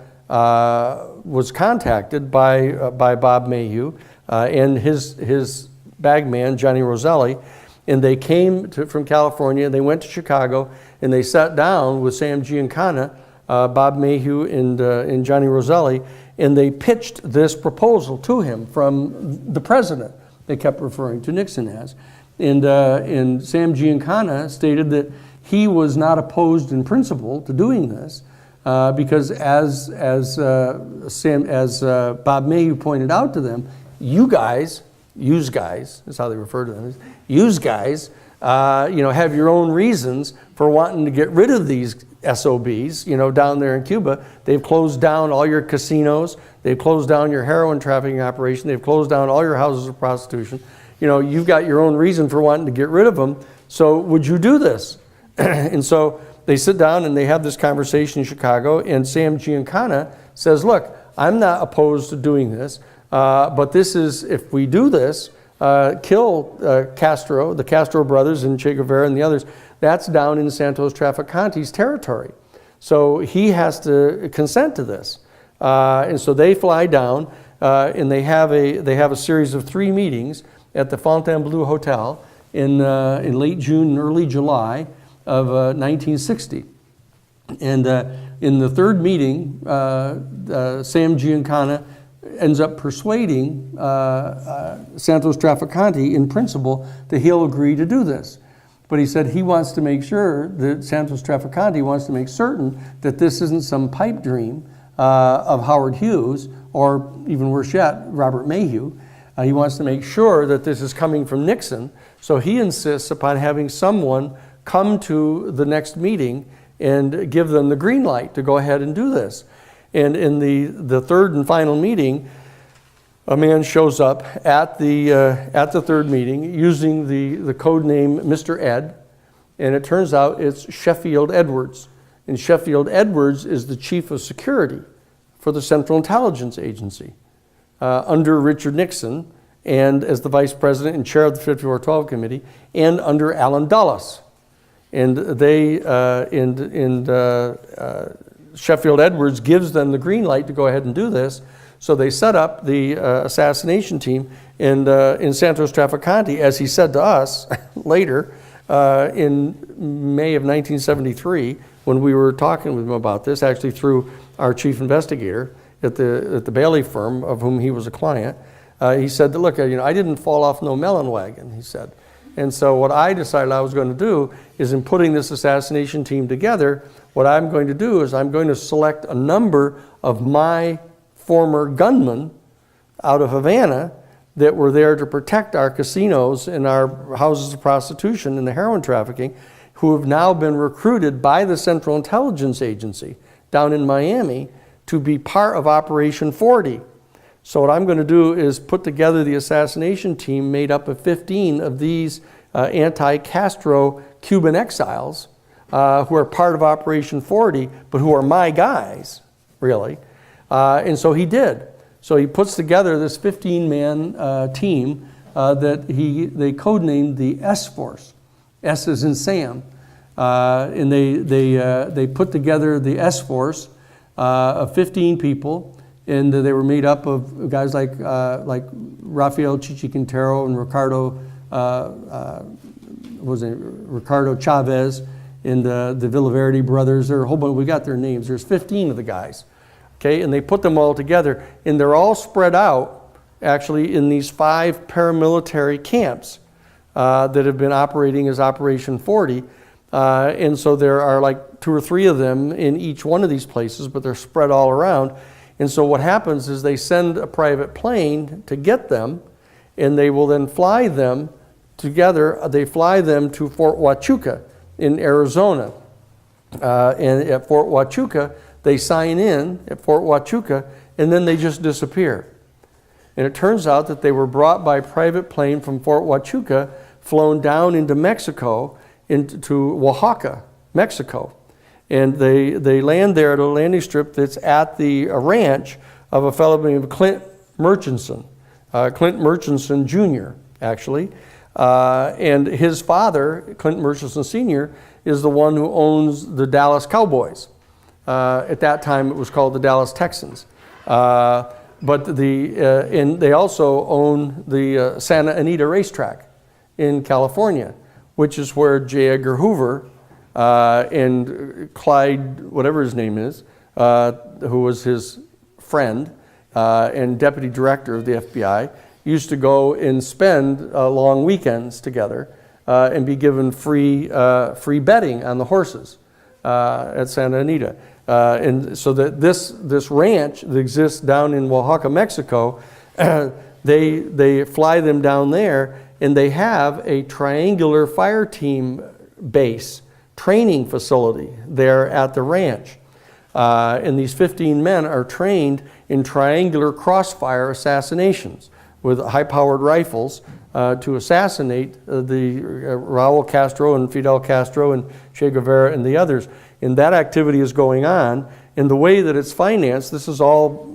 was contacted by Bob Mayhew and his bagman, Johnny Roselli, and they came from California, and they went to Chicago, and they sat down with Sam Giancana, Bob Mayhew, and Johnny Roselli, and they pitched this proposal to him from the president. They kept referring to Nixon as. And Sam Giancana stated that he was not opposed in principle to doing this because as Bob Mayhew pointed out to them, you guys is how they refer to them, you guys, have your own reasons for wanting to get rid of these SOBs, down there in Cuba. They've closed down all your casinos. They've closed down your heroin trafficking operation. They've closed down all your houses of prostitution. You've got your own reason for wanting to get rid of them. So would you do this? And so they sit down and they have this conversation in Chicago, and Sam Giancana says, look, I'm not opposed to doing this, but this is, if we do this, kill Castro, the Castro brothers and Che Guevara and the others, that's down in Santos Trafficante's territory. So he has to consent to this. And so they fly down and they have a series of 3 meetings at the Fontainebleau Hotel in late June and early July of 1960. And in the 3rd meeting, Sam Giancana ends up persuading Santos Trafficante in principle that he'll agree to do this. But he said he wants to make sure that Santos Trafficante wants to make certain that this isn't some pipe dream of Howard Hughes, or even worse yet, Robert Mayhew. He wants to make sure that this is coming from Nixon. So he insists upon having someone come to the next meeting and give them the green light to go ahead and do this. And in the 3rd and final meeting, a man shows up at the 3rd meeting using the code name Mr. Ed, and it turns out it's Sheffield Edwards. And Sheffield Edwards is the chief of security for the Central Intelligence Agency under Richard Nixon, and as the vice president and chair of the 5412 Committee, and under Allen Dulles. And Sheffield Edwards gives them the green light to go ahead and do this. So they set up the assassination team, and in Santos Trafficante, as he said to us later in May of 1973, when we were talking with him about this, actually through our chief investigator at the Bailey firm, of whom he was a client, he said that, look, I didn't fall off no melon wagon, he said. And so what I decided I was going to do is, in putting this assassination team together, what I'm going to do is I'm going to select a number of my former gunmen out of Havana that were there to protect our casinos and our houses of prostitution and the heroin trafficking, who have now been recruited by the Central Intelligence Agency down in Miami to be part of Operation 40. So what I'm going to do is put together the assassination team made up of 15 of these anti-Castro Cuban exiles who are part of Operation 40, but who are my guys, really. And so he did. So he puts together this 15-man team that they codenamed the S-Force. S is in Sam. And they put together the S-Force of 15 people, and they were made up of guys like Rafael Chichi Quintero and Ricardo Chavez and the Villaverde brothers. There are a whole bunch. We got their names. There's 15 of the guys. Okay, and they put them all together, and they're all spread out actually in these 5 paramilitary camps that have been operating as Operation 40. And so there are like 2 or 3 of them in each one of these places, but they're spread all around. And so what happens is they send a private plane to get them, and they will then fly them together. They fly them to Fort Huachuca in Arizona. And at Fort Huachuca, they sign in at Fort Huachuca, and then they just disappear. And it turns out that they were brought by private plane from Fort Huachuca, flown down into Mexico, to Oaxaca, Mexico. And they land there at a landing strip that's at the ranch of a fellow named Clint Murchison. Clint Murchison Jr., actually. And his father, Clint Murchison Sr., is the one who owns the Dallas Cowboys. At that time, it was called the Dallas Texans. But and they also own the Santa Anita racetrack in California, which is where J. Edgar Hoover and Clyde, whatever his name is, who was his friend and deputy director of the FBI, used to go and spend long weekends together and be given free betting on the horses at Santa Anita. And so that this ranch that exists down in Oaxaca, Mexico, they fly them down there, and they have a triangular fire team base training facility there at the ranch. And these 15 men are trained in triangular crossfire assassinations with high-powered rifles to assassinate the Raul Castro and Fidel Castro and Che Guevara and the others. And that activity is going on. And the way that it's financed, this is all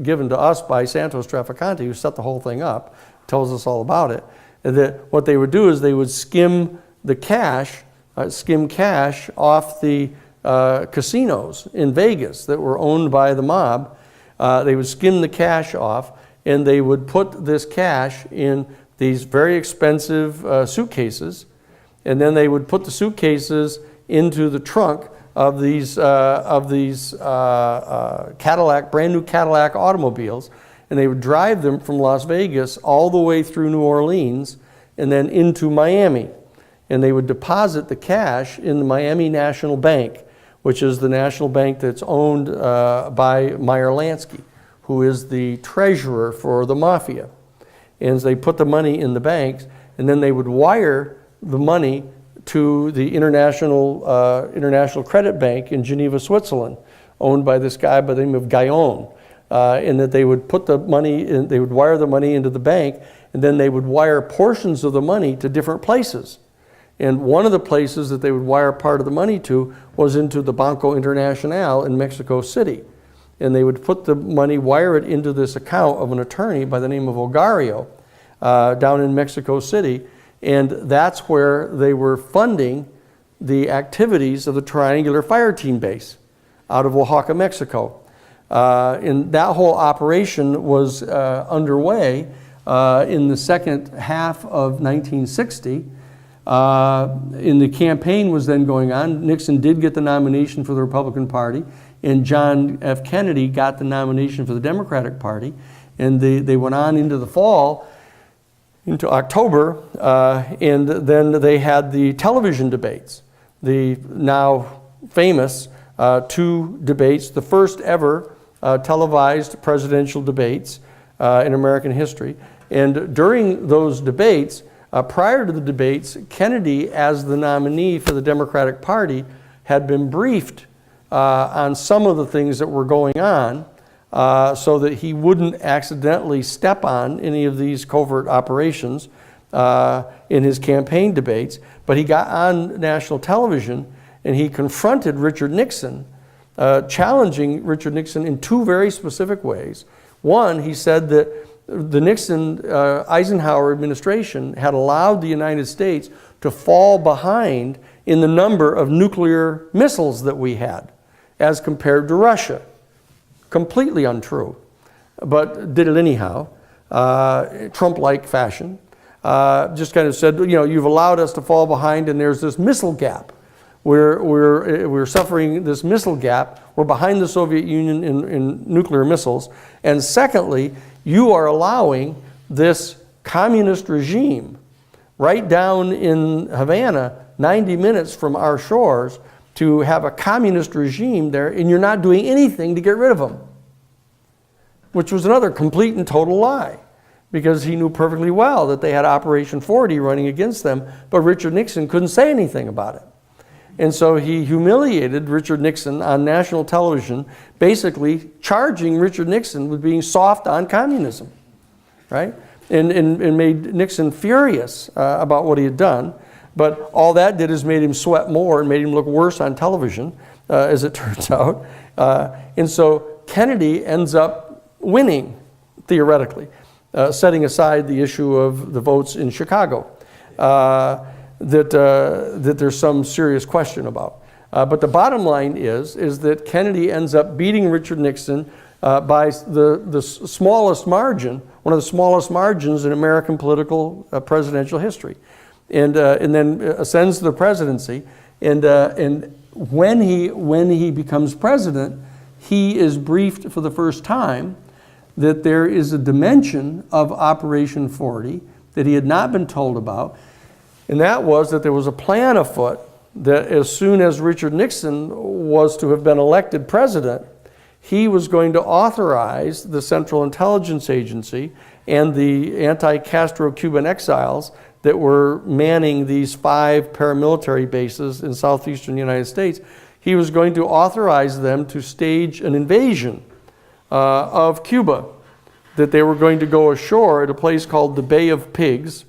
given to us by Santos Traficante, who set the whole thing up, tells us all about it. And that what they would do is they would skim cash off the casinos in Vegas that were owned by the mob. They would skim the cash off, and they would put this cash in these very expensive suitcases, and then they would put the suitcases into the trunk of these Cadillac, brand new Cadillac automobiles, and they would drive them from Las Vegas all the way through New Orleans and then into Miami. And they would deposit the cash in the Miami National Bank, which is the national bank that's owned by Meyer Lansky, who is the treasurer for the Mafia. And they put the money in the banks, and then they would wire the money to the International Credit Bank in Geneva, Switzerland, owned by this guy by the name of Gaillon. And that they would put the money in, they would wire the money into the bank, and then they would wire portions of the money to different places. And one of the places that they would wire part of the money to was into the Banco Internacional in Mexico City. And they would put the money, wire it into this account of an attorney by the name of Ogario down in Mexico City. And that's where they were funding the activities of the Triangular Fire Team Base out of Oaxaca, Mexico. And that whole operation was underway in the second half of 1960. And the campaign was then going on. Nixon did get the nomination for the Republican Party, and John F. Kennedy got the nomination for the Democratic Party. And they went on into the fall, into October, and then they had the television debates, the now famous 2 debates, the first ever televised presidential debates in American history. And during those debates, prior to the debates, Kennedy, as the nominee for the Democratic Party, had been briefed on some of the things that were going on, so that he wouldn't accidentally step on any of these covert operations in his campaign debates. But he got on national television and he confronted Richard Nixon, challenging Richard Nixon in two very specific ways. One, he said that the Nixon Eisenhower administration had allowed the United States to fall behind in the number of nuclear missiles that we had as compared to Russia. Completely untrue, but did it anyhow, Trump-like fashion. Just kind of said, you've allowed us to fall behind and there's this missile gap. We're suffering this missile gap. We're behind the Soviet Union in nuclear missiles. And secondly, you are allowing this communist regime right down in Havana, 90 minutes from our shores, to have a communist regime there, and you're not doing anything to get rid of them. Which was another complete and total lie, because he knew perfectly well that they had Operation 40 running against them, but Richard Nixon couldn't say anything about it. And so he humiliated Richard Nixon on national television, basically charging Richard Nixon with being soft on communism, right? And made Nixon furious about what he had done. But all that did is made him sweat more and made him look worse on television, as it turns out. And so Kennedy ends up winning, theoretically, setting aside the issue of the votes in Chicago that there's some serious question about. But the bottom line is that Kennedy ends up beating Richard Nixon by the smallest margin, one of the smallest margins in American political presidential history. And then ascends to the presidency. And when he becomes president, he is briefed for the first time that there is a dimension of Operation 40 that he had not been told about. And that was that there was a plan afoot that as soon as Richard Nixon was to have been elected president, he was going to authorize the Central Intelligence Agency and the anti-Castro Cuban exiles that were manning these 5 paramilitary bases in southeastern United States. He was going to authorize them to stage an invasion of Cuba, that they were going to go ashore at a place called the Bay of Pigs,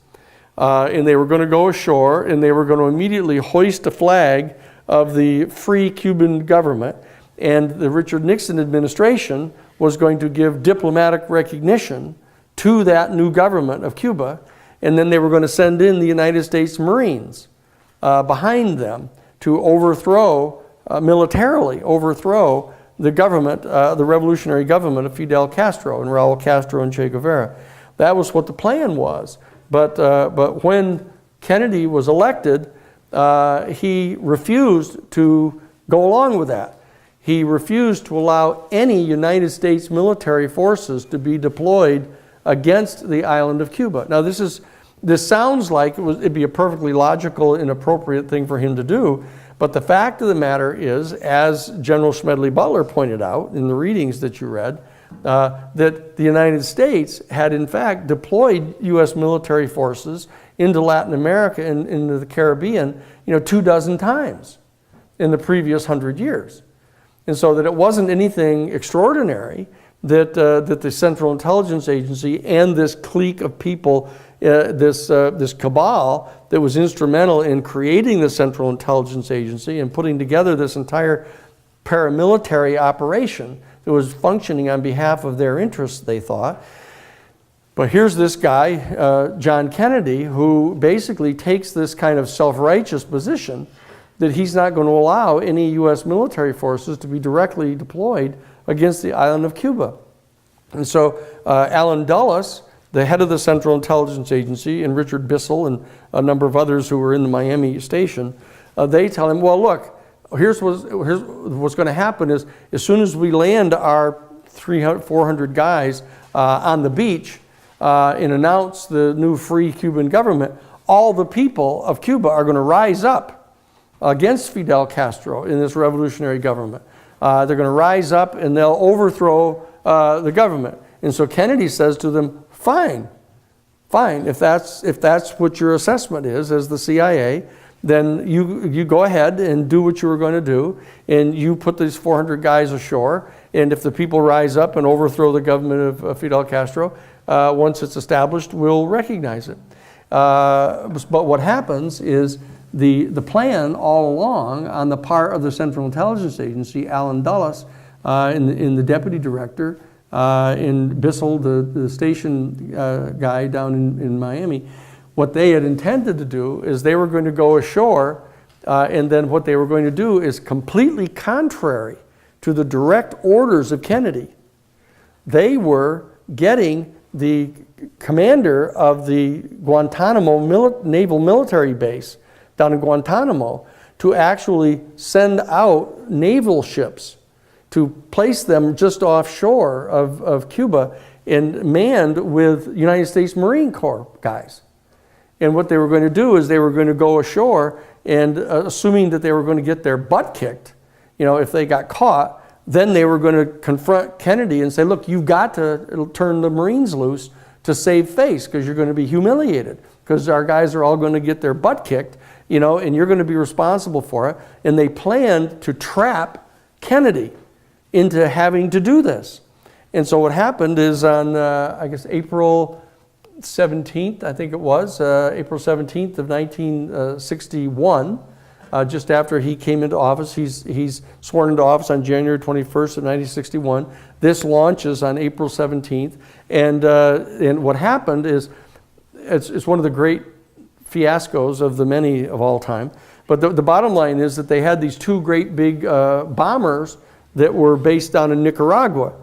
and they were going to go ashore and they were going to immediately hoist a flag of the free Cuban government, and the Richard Nixon administration was going to give diplomatic recognition to that new government of Cuba, and then they were going to send in the United States Marines behind them to militarily overthrow the government, the revolutionary government of Fidel Castro and Raul Castro and Che Guevara. That was what the plan was. But when Kennedy was elected, he refused to go along with that. He refused to allow any United States military forces to be deployed against the island of Cuba. Now this sounds like it'd be a perfectly logical and appropriate thing for him to do, but the fact of the matter is, as General Smedley Butler pointed out in the readings that you read, that the United States had in fact deployed U.S. military forces into Latin America and into the Caribbean, 24 times in the previous 100 years. And so that it wasn't anything extraordinary that the Central Intelligence Agency and this clique of people, this cabal that was instrumental in creating the Central Intelligence Agency and putting together this entire paramilitary operation that was functioning on behalf of their interests, they thought. But here's this guy, John Kennedy, who basically takes this kind of self-righteous position that he's not going to allow any U.S. military forces to be directly deployed against the island of Cuba. And so Allen Dulles, the head of the Central Intelligence Agency, and Richard Bissell and a number of others who were in the Miami station, they tell him, well, look, here's what's going to happen is as soon as we land our 300, 400 guys on the beach and announce the new free Cuban government, all the people of Cuba are going to rise up against Fidel Castro in this revolutionary government. They're going to rise up and they'll overthrow the government. And so Kennedy says to them, fine, if that's what your assessment is as the CIA, then you go ahead and do what you were going to do, and you put these 400 guys ashore, and if the people rise up and overthrow the government of Fidel Castro, once it's established, we'll recognize it. But what happens is the plan all along on the part of the Central Intelligence Agency, Alan Dulles, in the deputy director, in Bissell, the station guy down in Miami, what they had intended to do is they were going to go ashore, and then what they were going to do is completely contrary to the direct orders of Kennedy. They were getting the commander of the Guantanamo naval military base down in Guantanamo to actually send out naval ships to place them just offshore of Cuba and manned with United States Marine Corps guys. And what they were going to do is they were going to go ashore and assuming that they were going to get their butt kicked, if they got caught, then they were going to confront Kennedy and say, look, you've got to turn the Marines loose to save face because you're going to be humiliated because our guys are all going to get their butt kicked, and you're going to be responsible for it. And they planned to trap Kennedy into having to do this. And so what happened is on, I guess, April 17th, I think it was, April 17th of 1961, just after he came into office. He's sworn into office on January 21st of 1961. This launches on April 17th. And what happened is, it's one of the great fiascos of the many of all time. But the bottom line is that they had these two great big bombers that were based down in Nicaragua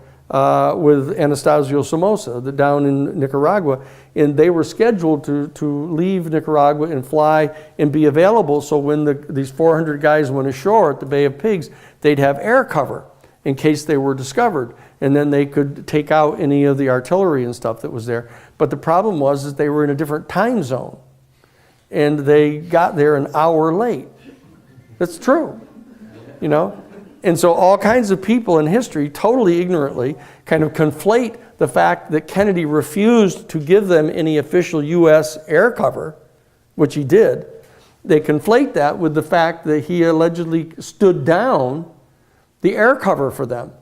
with Anastasio Somoza, down in Nicaragua. And they were scheduled to leave Nicaragua and fly and be available so when these 400 guys went ashore at the Bay of Pigs, they'd have air cover in case they were discovered. And then they could take out any of the artillery and stuff that was there. But the problem was that they were in a different time zone. And they got there an hour late. That's true, And so all kinds of people in history, totally ignorantly, kind of conflate the fact that Kennedy refused to give them any official U.S. air cover, which he did. They conflate that with the fact that he allegedly stood down the air cover for them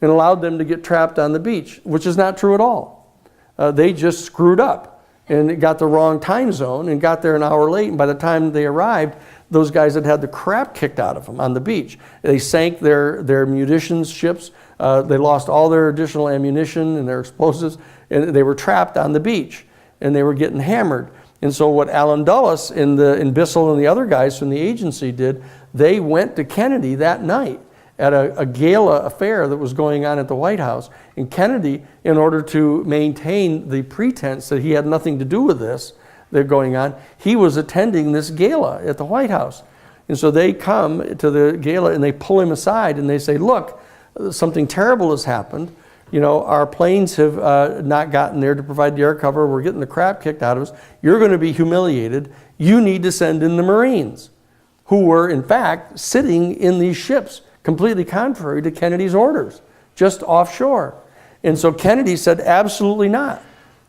and allowed them to get trapped on the beach, which is not true at all. They just screwed up and got the wrong time zone and got there an hour late. And by the time they arrived, those guys had the crap kicked out of them on the beach. They sank their munitions ships. They lost all their additional ammunition and their explosives, and they were trapped on the beach, and they were getting hammered. And so what Alan Dulles and Bissell and the other guys from the agency did, they went to Kennedy that night at a gala affair that was going on at the White House. And Kennedy, in order to maintain the pretense that he had nothing to do with this, they're going on, he was attending this gala at the White House. And so they come to the gala and they pull him aside and they say, look, something terrible has happened. Our planes have not gotten there to provide the air cover. We're getting the crap kicked out of us. You're going to be humiliated. You need to send in the Marines, who were, in fact, sitting in these ships, completely contrary to Kennedy's orders, just offshore. And so Kennedy said, absolutely not.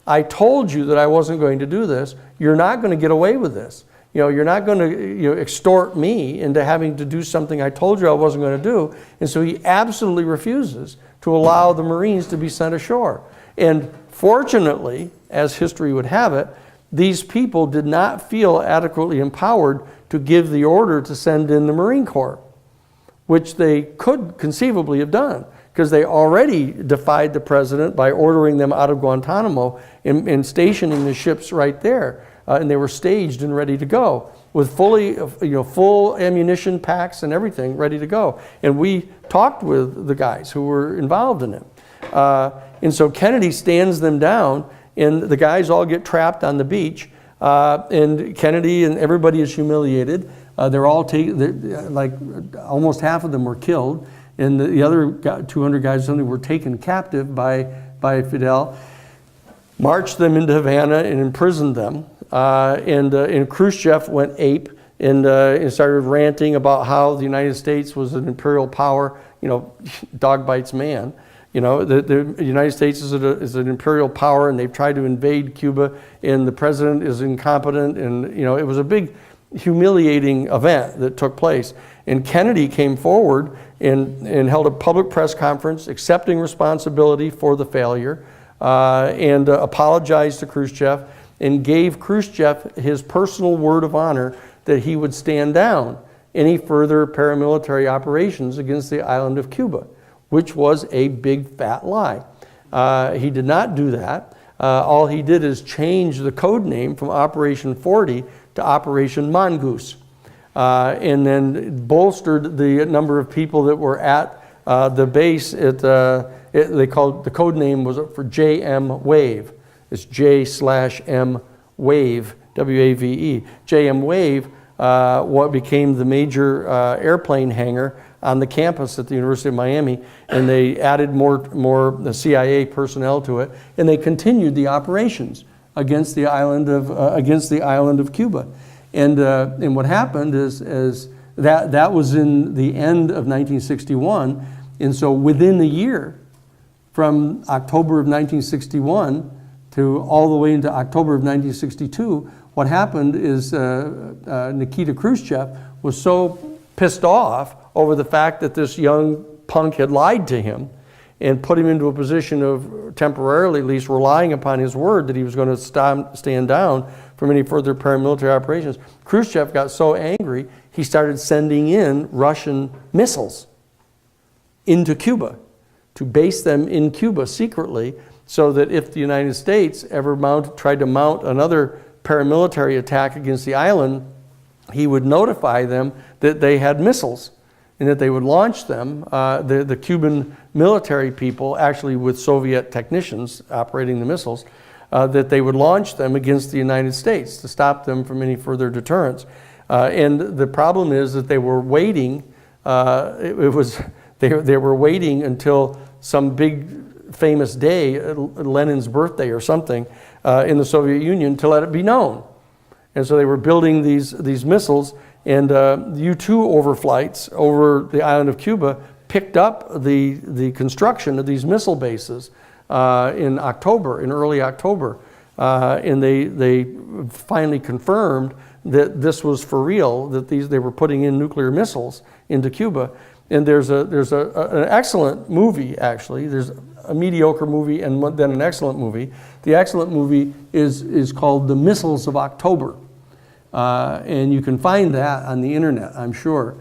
I told you that I wasn't going to do this. You're not going to get away with this. You're not going to extort me into having to do something I told you I wasn't going to do. And so he absolutely refuses to allow the Marines to be sent ashore. And fortunately, as history would have it, these people did not feel adequately empowered to give the order to send in the Marine Corps, which they could conceivably have done, because they already defied the president by ordering them out of Guantanamo and stationing the ships right there. And they were staged and ready to go with full ammunition packs and everything ready to go. And we talked with the guys who were involved in it. And so Kennedy stands them down, and the guys all get trapped on the beach. And Kennedy and everybody is humiliated. They're all taken, like almost half of them were killed. And the other 200 guys or something were taken captive by Fidel, marched them into Havana and imprisoned them. And Khrushchev went ape and started ranting about how the United States was an imperial power. Dog bites man. The United States is an imperial power, and they've tried to invade Cuba, and the president is incompetent. And it was a big humiliating event that took place. And Kennedy came forward and held a public press conference accepting responsibility for the failure and apologized to Khrushchev and gave Khrushchev his personal word of honor that he would stand down any further paramilitary operations against the island of Cuba, which was a big fat lie. He did not do that. All he did is change the code name from Operation 40 to Operation Mongoose, and then bolstered the number of people that were at the base. They called the code name was for JM Wave. It's J/M Wave, W-A-V-E. JM Wave, what became the major airplane hangar on the campus at the University of Miami, and they added more CIA personnel to it, and they continued the operations against the island of Cuba. And what happened is that was in the end of 1961, and so within a year, from October of 1961 to all the way into October of 1962, what happened is Nikita Khrushchev was so pissed off over the fact that this young punk had lied to him and put him into a position of temporarily at least relying upon his word that he was going to stand down from any further paramilitary operations. Khrushchev got so angry, he started sending in Russian missiles into Cuba to base them in Cuba secretly, so that if the United States ever tried to mount another paramilitary attack against the island, he would notify them that they had missiles and that they would launch them. The Cuban military people, actually with Soviet technicians operating the missiles, that they would launch them against the United States to stop them from any further deterrence. And the problem is that they were waiting. They were waiting until some big famous day, Lenin's birthday or something, in the Soviet Union to let it be known. And so they were building these missiles, and U-2 overflights over the island of Cuba picked up the construction of these missile bases in early October. And they finally confirmed that this was for real, that they were putting in nuclear missiles into Cuba. And there's an excellent movie, actually. There's a mediocre movie and then an excellent movie. The excellent movie is called The Missiles of October. And you can find that on the internet, I'm sure.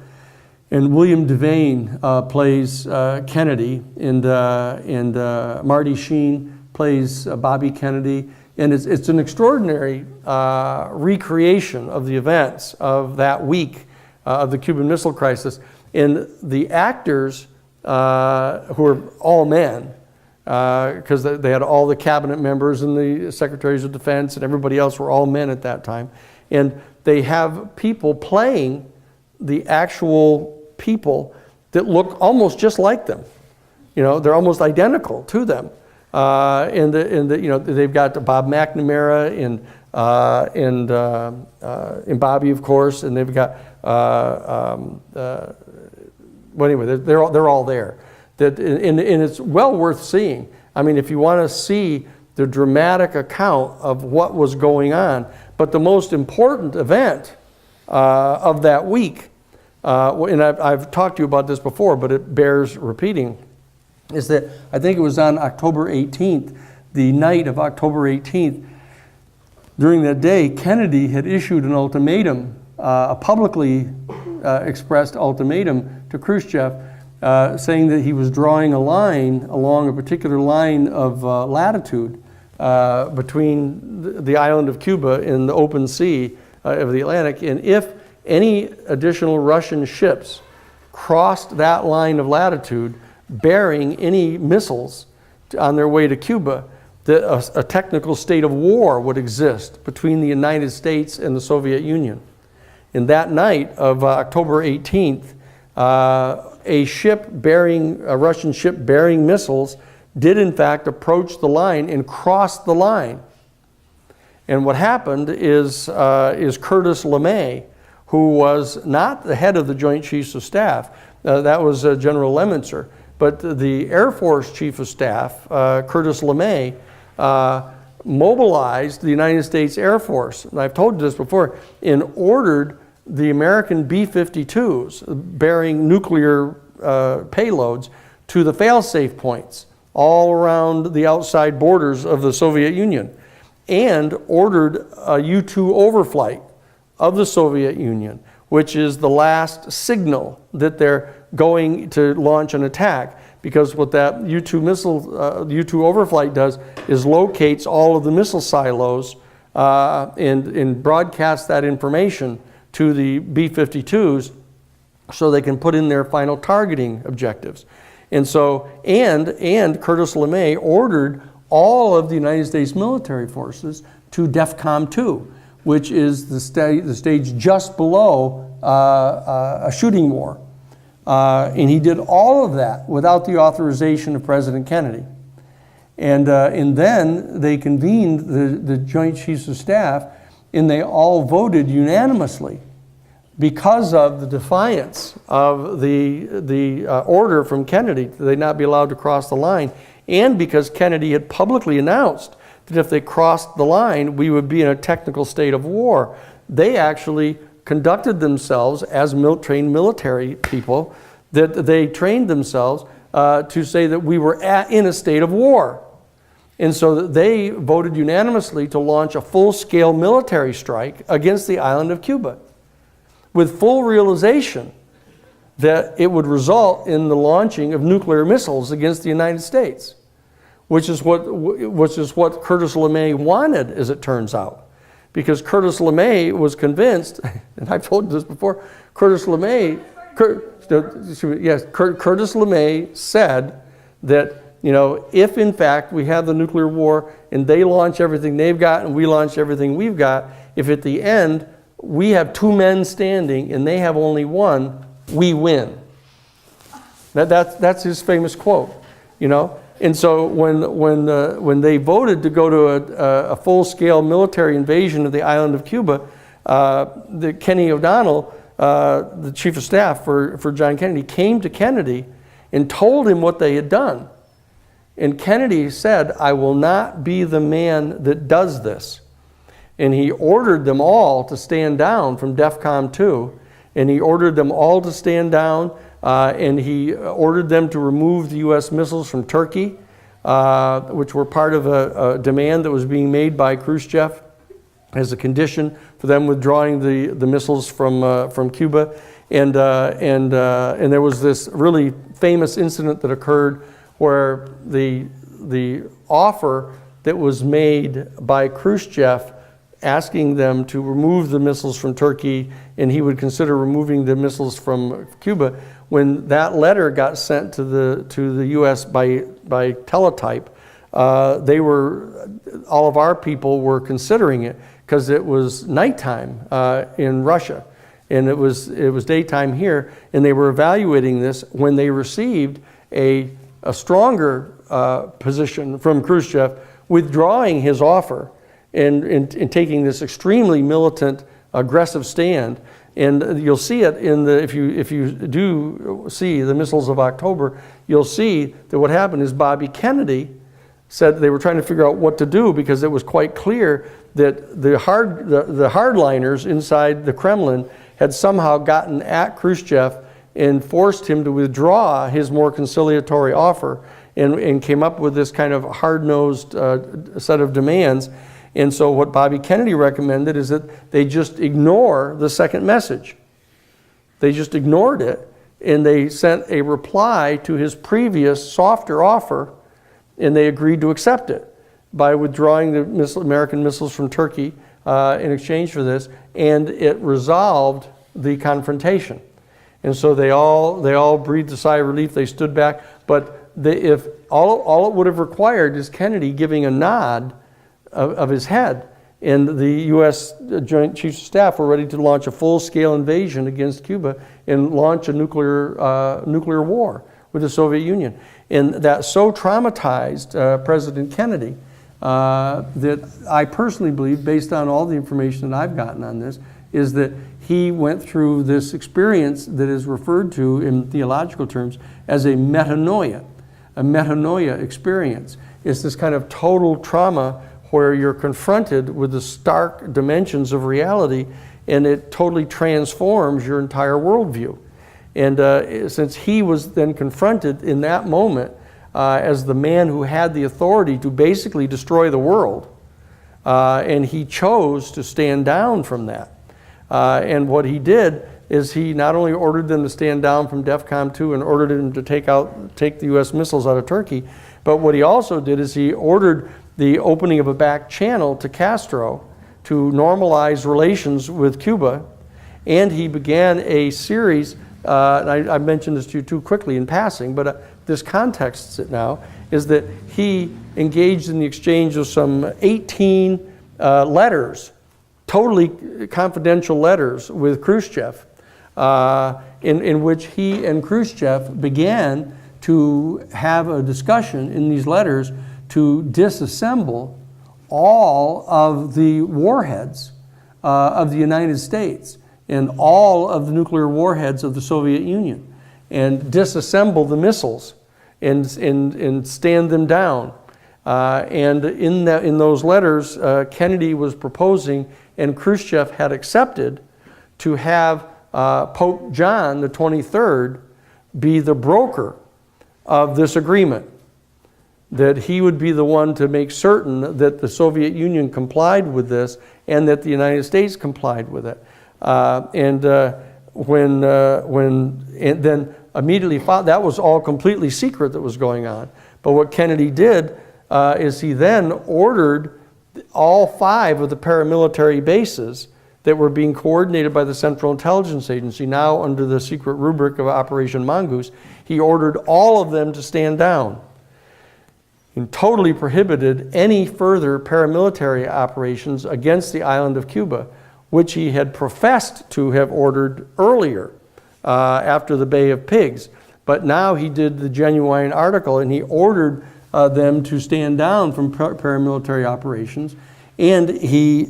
And William Devane plays Kennedy, and Marty Sheen plays Bobby Kennedy. And it's an extraordinary recreation of the events of that week of the Cuban Missile Crisis. And the actors, who are all men, because they had all the cabinet members and the secretaries of defense and everybody else were all men at that time. And they have people playing the actual people that look almost just like them. You know, they're almost identical to them. And they've got Bob McNamara and Bobby, of course, and they've got well, anyway, they're all there. And it's well worth seeing. I mean, if you want to see the dramatic account of what was going on, but the most important event of that week, and I've talked to you about this before, but it bears repeating, is that I think it was on October 18th, the night of October 18th, during that day, Kennedy had issued an ultimatum, a publicly expressed ultimatum to Khrushchev, saying that he was drawing a line along a particular line of latitude between the island of Cuba and the open sea of the Atlantic. And if any additional Russian ships crossed that line of latitude bearing any missiles on their way to Cuba, that a technical state of war would exist between the United States and the Soviet Union. And that night of October 18th, a Russian ship bearing missiles did in fact approach the line and cross the line. And what happened is Curtis LeMay, who was not the head of the Joint Chiefs of Staff, that was General Lemonster, but the Air Force Chief of Staff, Curtis LeMay, mobilized the United States Air Force, and I've told you this before, and ordered the American B-52s bearing nuclear payloads to the fail-safe points all around the outside borders of the Soviet Union, and ordered a U-2 overflight of the Soviet Union, which is the last signal that they're going to launch an attack. Because what that U-2 missile, U-2 overflight does is locates all of the missile silos and broadcasts that information to the B-52s so they can put in their final targeting objectives. And so, and Curtis LeMay ordered all of the United States military forces to DEFCON 2, which is the stage just below a shooting war. And he did all of that without the authorization of President Kennedy. And then they convened the Joint Chiefs of Staff, and they all voted unanimously because of the defiance of the order from Kennedy that they not be allowed to cross the line, and because Kennedy had publicly announced that if they crossed the line, we would be in a technical state of war. They actually conducted themselves as trained military people, that they trained themselves to say that we were in a state of war. And so they voted unanimously to launch a full-scale military strike against the island of Cuba, with full realization that it would result in the launching of nuclear missiles against the United States, which is what Curtis LeMay wanted, as it turns out. Because Curtis LeMay was convinced, and I've told you this before, Curtis LeMay said that, you know, if in fact we have the nuclear war and they launch everything they've got and we launch everything we've got, if at the end we have two men standing and they have only one, we win. That's his famous quote, you know. And so when they voted to go to a full-scale military invasion of the island of Cuba, Kenny O'Donnell, the chief of staff for John Kennedy, came to Kennedy and told him what they had done. And Kennedy said, "I will not be the man that does this." And he ordered them all to stand down from DEFCON 2, and he ordered them all to stand down, and he ordered them to remove the U.S. missiles from Turkey, which were part of a demand that was being made by Khrushchev as a condition for them withdrawing the missiles from Cuba. And there was this really famous incident that occurred where the offer that was made by Khrushchev asking them to remove the missiles from Turkey, and he would consider removing the missiles from Cuba. When that letter got sent to the U.S. by teletype, all of our people were considering it because it was nighttime in Russia, and it was daytime here, and they were evaluating this when they received a stronger position from Khrushchev, withdrawing his offer and taking this extremely militant, aggressive stand. And you'll see it if you do see the missiles of October, you'll see that what happened is Bobby Kennedy said they were trying to figure out what to do because it was quite clear that the hardliners inside the Kremlin had somehow gotten at Khrushchev and forced him to withdraw his more conciliatory offer and came up with this kind of hard-nosed set of demands. And so what Bobby Kennedy recommended is that they just ignore the second message. They just ignored it, and they sent a reply to his previous softer offer, and they agreed to accept it by withdrawing the American missiles from Turkey in exchange for this, and it resolved the confrontation. And so they all breathed a sigh of relief. They stood back, but if all it would have required is Kennedy giving a nod of his head, and the U.S. Joint Chiefs of Staff were ready to launch a full-scale invasion against Cuba and launch a nuclear war with the Soviet Union. And that so traumatized President Kennedy that I personally believe, based on all the information that I've gotten on this, is that he went through this experience that is referred to in theological terms as a metanoia experience. It's this kind of total trauma where you're confronted with the stark dimensions of reality, and it totally transforms your entire worldview. And since he was then confronted in that moment as the man who had the authority to basically destroy the world, and he chose to stand down from that. And what he did is he not only ordered them to stand down from DEFCON 2 and ordered them to take the U.S. missiles out of Turkey, but what he also did is he ordered the opening of a back channel to Castro to normalize relations with Cuba, and he began a series, and I mentioned this to you too quickly in passing, but this contexts it now, is that he engaged in the exchange of some 18 letters, totally confidential letters with Khrushchev, in which he and Khrushchev began to have a discussion in these letters to disassemble all of the warheads of the United States and all of the nuclear warheads of the Soviet Union, and disassemble the missiles and stand them down. And in those letters, Kennedy was proposing, and Khrushchev had accepted, to have Pope John the 23rd be the broker of this agreement, that he would be the one to make certain that the Soviet Union complied with this and that the United States complied with it. And then immediately followed, that was all completely secret that was going on. But what Kennedy did is he then ordered all 5 of the paramilitary bases that were being coordinated by the Central Intelligence Agency, now under the secret rubric of Operation Mongoose. He ordered all of them to stand down and totally prohibited any further paramilitary operations against the island of Cuba, which he had professed to have ordered earlier after the Bay of Pigs. But now he did the genuine article, and he ordered them to stand down from paramilitary operations, and he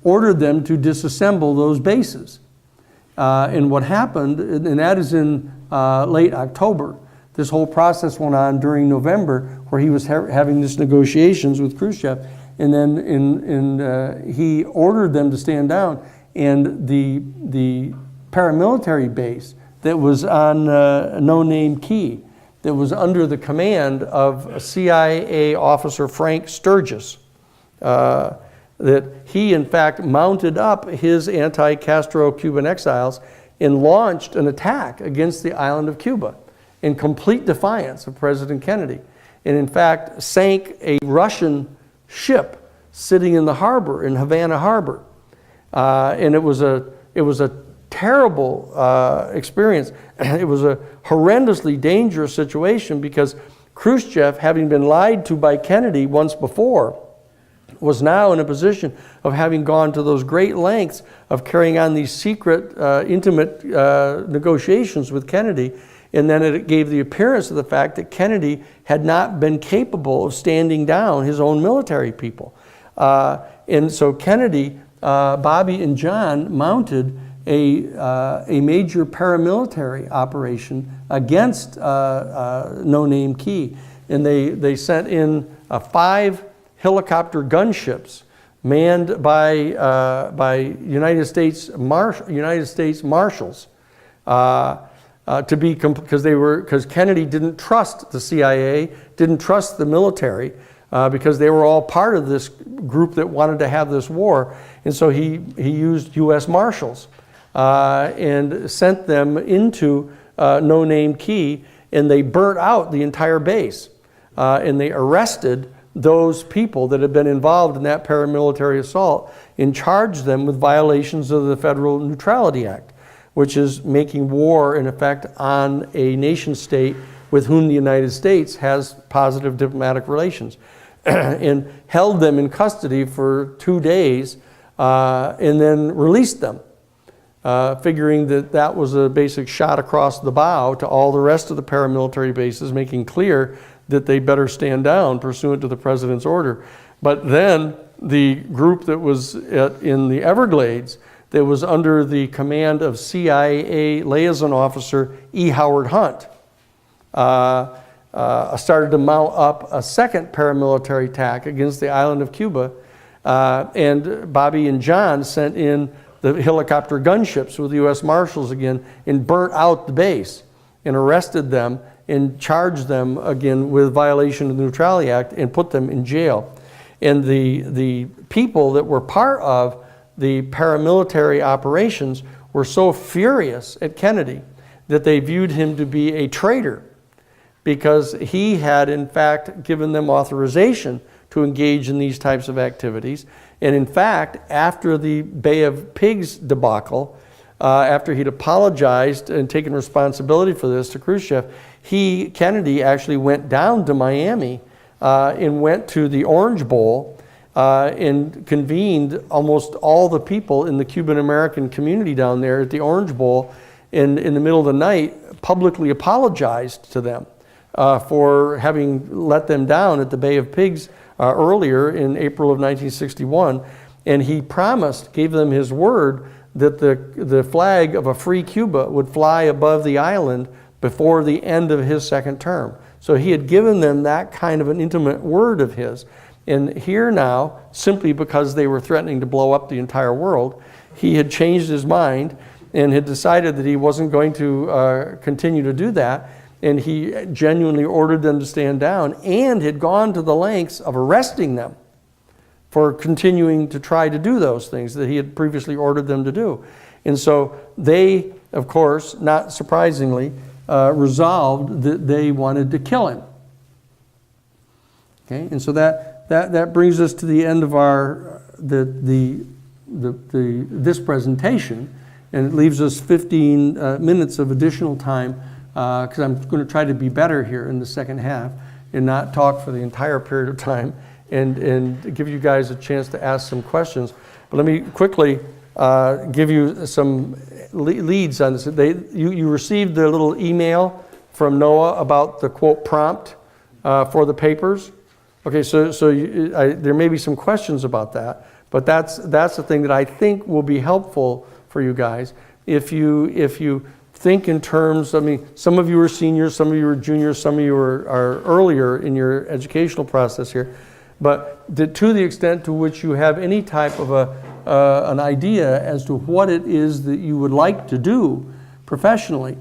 ordered them to disassemble those bases. And what happened, and that is in late October. This whole process went on during November, where he was having these negotiations with Khrushchev, and then he ordered them to stand down. And the paramilitary base that was on No Name Key, that was under the command of CIA officer Frank Sturgis, that he in fact mounted up his anti-Castro Cuban exiles and launched an attack against the island of Cuba in complete defiance of President Kennedy, and in fact sank a Russian ship sitting in the harbor, in Havana Harbor. And it was a terrible experience. It was a horrendously dangerous situation, because Khrushchev, having been lied to by Kennedy once before, was now in a position of having gone to those great lengths of carrying on these secret, intimate negotiations with Kennedy. And then it gave the appearance of the fact that Kennedy had not been capable of standing down his own military people. And so Kennedy, Bobby and John mounted a major paramilitary operation against No Name Key. And they sent in 5 helicopter gunships manned by United States Marshals, because Kennedy didn't trust the CIA, didn't trust the military, because they were all part of this group that wanted to have this war. And so he used U.S. Marshals and sent them into No Name Key, and they burnt out the entire base. And they arrested those people that had been involved in that paramilitary assault and charged them with violations of the Federal Neutrality Act, which is making war, in effect, on a nation state with whom the United States has positive diplomatic relations, and held them in custody for 2 days and then released them, figuring that that was a basic shot across the bow to all the rest of the paramilitary bases, making clear that they better stand down pursuant to the president's order. But then the group that was in the Everglades, that was under the command of CIA liaison officer E. Howard Hunt, started to mount up a second paramilitary attack against the island of Cuba. And Bobby and John sent in the helicopter gunships with the U.S. Marshals again and burnt out the base and arrested them and charged them again with violation of the Neutrality Act and put them in jail. And the people that were part of the paramilitary operations were so furious at Kennedy that they viewed him to be a traitor, because he had in fact given them authorization to engage in these types of activities. And in fact, after the Bay of Pigs debacle, after he'd apologized and taken responsibility for this to Khrushchev, Kennedy actually went down to Miami and went to the Orange Bowl and convened almost all the people in the Cuban American community down there at the Orange Bowl, and in the middle of the night publicly apologized to them for having let them down at the Bay of Pigs earlier in April of 1961. And he gave them his word that the flag of a free Cuba would fly above the island before the end of his second term. So he had given them that kind of an intimate word of his. And here now, simply because they were threatening to blow up the entire world, he had changed his mind and had decided that he wasn't going to continue to do that. And he genuinely ordered them to stand down and had gone to the lengths of arresting them for continuing to try to do those things that he had previously ordered them to do. And so they, of course, not surprisingly, resolved that they wanted to kill him. Okay, and so that brings us to the end of our this presentation, and it leaves us 15 minutes of additional time, because I'm going to try to be better here in the second half and not talk for the entire period of time, and give you guys a chance to ask some questions. But let me quickly give you some leads on this. You received the little email from Noah about the quote prompt for the papers. Okay, so there may be some questions about that, but that's the thing that I think will be helpful for you guys. If you think in terms, I mean, some of you are seniors, some of you are juniors, some of you are earlier in your educational process here, but to the extent to which you have any type of an idea as to what it is that you would like to do professionally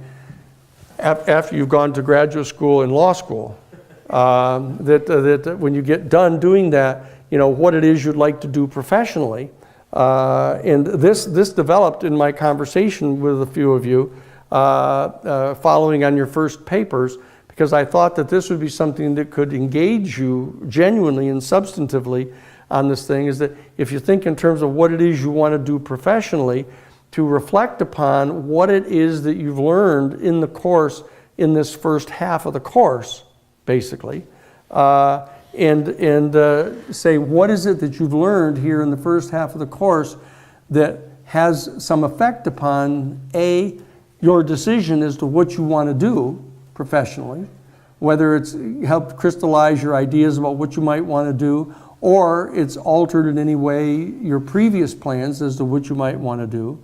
after you've gone to graduate school and law school, that when you get done doing that, you know, what it is you'd like to do professionally. And this developed in my conversation with a few of you following on your first papers, because I thought that this would be something that could engage you genuinely and substantively on this thing, is that if you think in terms of what it is you want to do professionally, to reflect upon what it is that you've learned in the course, in this first half of the course, basically, and say, what is it that you've learned here in the first half of the course that has some effect upon, A, your decision as to what you want to do professionally, whether it's helped crystallize your ideas about what you might want to do, or it's altered in any way your previous plans as to what you might want to do,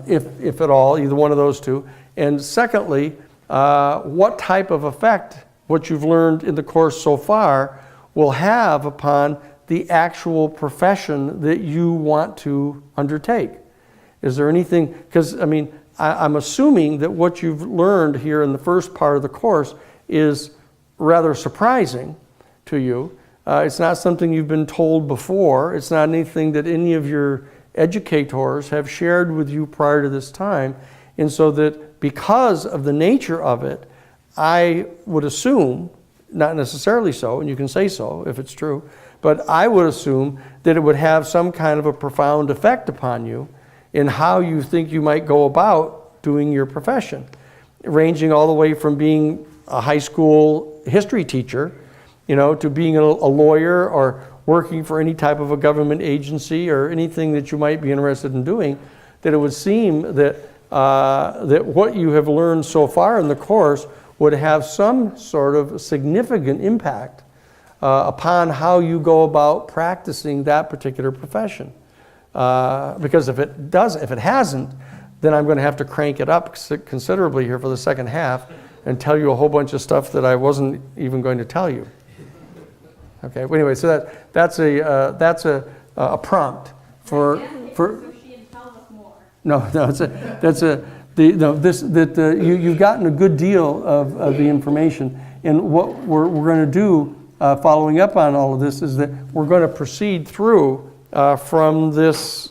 if at all, either one of those two. And secondly, what type of effect what you've learned in the course so far will have upon the actual profession that you want to undertake. Is there anything, because I mean, I'm assuming that what you've learned here in the first part of the course is rather surprising to you. It's not something you've been told before. It's not anything that any of your educators have shared with you prior to this time. And so that because of the nature of it, I would assume, not necessarily so, and you can say so if it's true, but I would assume that it would have some kind of a profound effect upon you in how you think you might go about doing your profession, ranging all the way from being a high school history teacher, you know, to being a lawyer or working for any type of a government agency or anything that you might be interested in doing, that it would seem that that what you have learned so far in the course would have some sort of significant impact upon how you go about practicing that particular profession. Because if it hasn't, then I'm going to have to crank it up considerably here for the second half and tell you a whole bunch of stuff that I wasn't even going to tell you. Okay. Well, anyway, so that's a prompt for. So Sheehan tells us more. No, you've gotten a good deal of the information, and what we're going to do, following up on all of this, is that we're going to proceed through from this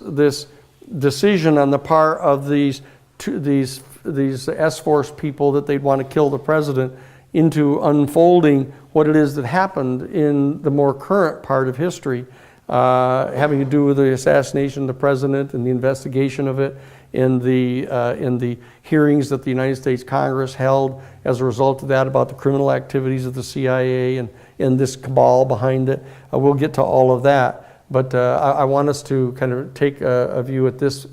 decision on the part of these S-Force people that they'd want to kill the president, into unfolding what it is that happened in the more current part of history, having to do with the assassination of the president and the investigation of it, in the hearings that the United States Congress held as a result of that about the criminal activities of the CIA and this cabal behind it. We'll get to all of that, but I want us to kind of take a view at this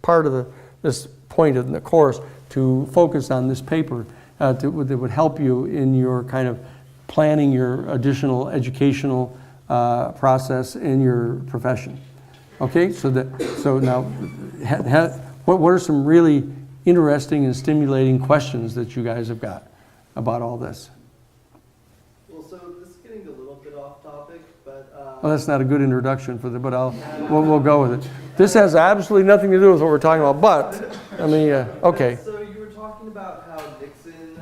part of this point in the course to focus on this paper that would help you in your kind of planning your additional educational process in your profession. Okay, so now, what are some really interesting and stimulating questions that you guys have got about all this? Well, so this is getting a little bit off topic, but Well, that's not a good introduction for but we'll go with it. This has absolutely nothing to do with what we're talking about, but okay. So you were talking about how Nixon,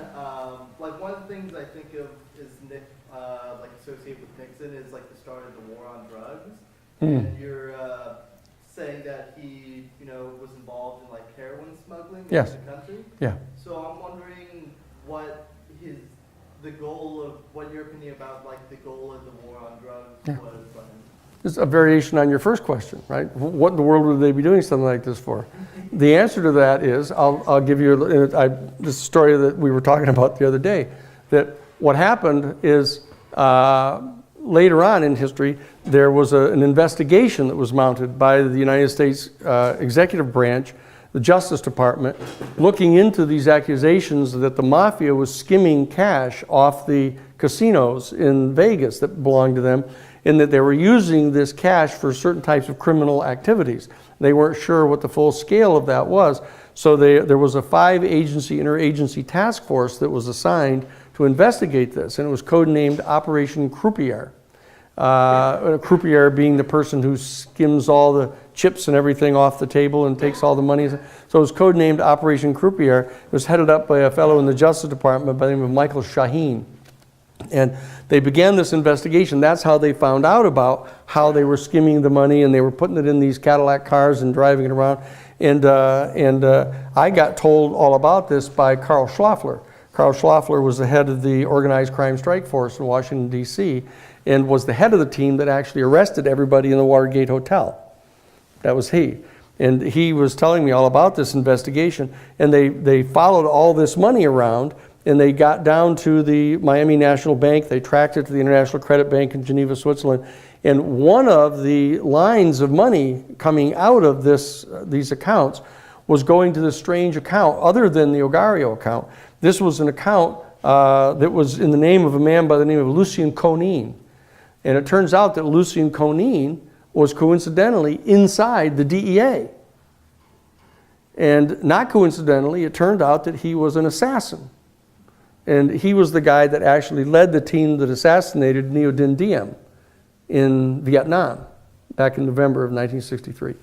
like one of the things I think of is like associated with Nixon is like the start of the war on drugs, and you're saying that he, was involved in like heroin smuggling Yes. in the country. Yeah. So I'm wondering what your opinion about like the goal of the war on drugs was. It's a variation on your first question, right? What in the world would they be doing something like this for? The answer to that is, I'll give you this story that we were talking about the other day, that what happened is later on in history, there was an investigation that was mounted by the United States executive branch, the Justice Department, looking into these accusations that the Mafia was skimming cash off the casinos in Vegas that belonged to them, and that they were using this cash for certain types of criminal activities. They weren't sure what the full scale of that was, so there was a 5-agency interagency task force that was assigned to investigate this, and it was codenamed Operation Croupier. Croupier being the person who skims all the chips and everything off the table and takes all the money. So it was codenamed Operation Croupier. It was headed up by a fellow in the Justice Department by the name of Michael Sheehan. And they began this investigation. That's how they found out about how they were skimming the money, and they were putting it in these Cadillac cars and driving it around. And I got told all about this by Carl Schlaffer. Carl Schlaffer was the head of the Organized Crime Strike Force in Washington, D.C., and was the head of the team that actually arrested everybody in the Watergate Hotel. That was he. And he was telling me all about this investigation, and they followed all this money around, and they got down to the Miami National Bank. They tracked it to the International Credit Bank in Geneva, Switzerland. And one of the lines of money coming out of these accounts was going to this strange account, other than the Ogario account. This was an account that was in the name of a man by the name of Lucien Conein. And it turns out that Lucien Conein was coincidentally inside the DEA. And not coincidentally, it turned out that he was an assassin. And he was the guy that actually led the team that assassinated Ngo Dinh Diem in Vietnam back in November of 1963.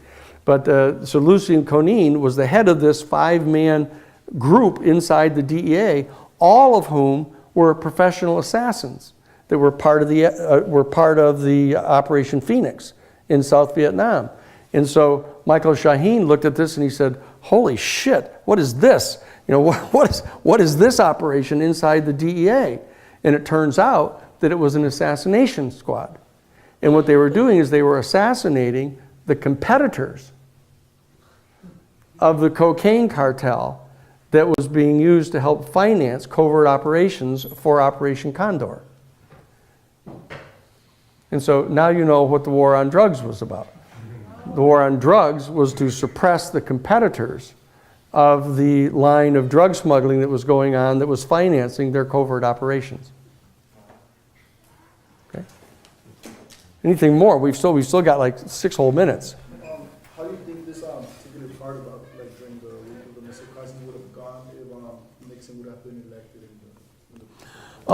But so Lucien Conein was the head of this 5-man group inside the DEA, all of whom were professional assassins that were part of the Operation Phoenix in South Vietnam. And so Michael Sheehan looked at this and he said, "Holy shit, what is this? What is this operation inside the DEA?" And it turns out that it was an assassination squad. And what they were doing is they were assassinating the competitors of the cocaine cartel that was being used to help finance covert operations for Operation Condor. And so now you know what the war on drugs was about. The war on drugs was to suppress the competitors of the line of drug smuggling that was going on that was financing their covert operations. Okay. Anything more? We've still got like 6 whole minutes. How do you think this particular part about like during the week of the Mr. President would have gone if Nixon would have been elected in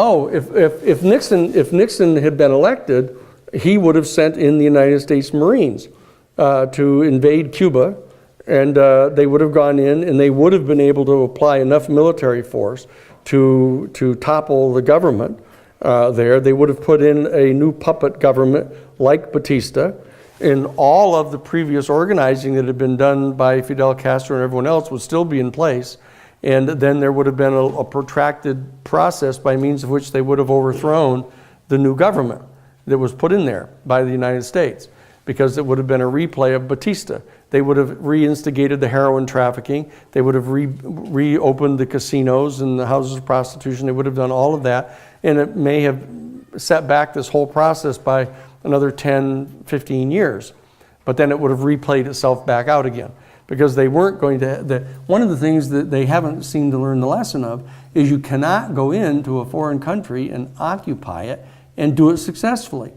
Oh, if Nixon had been elected, he would have sent in the United States Marines to invade Cuba, and they would have gone in, and they would have been able to apply enough military force to topple the government there. They would have put in a new puppet government like Batista, and all of the previous organizing that had been done by Fidel Castro and everyone else would still be in place. And then there would have been a protracted process by means of which they would have overthrown the new government that was put in there by the United States, because it would have been a replay of Batista. They would have reinstigated the heroin trafficking. They would have reopened the casinos and the houses of prostitution. They would have done all of that. And it may have set back this whole process by another 10, 15 years. But then it would have replayed itself back out again. Because they weren't going to, one of the things that they haven't seemed to learn the lesson of is you cannot go into a foreign country and occupy it and do it successfully.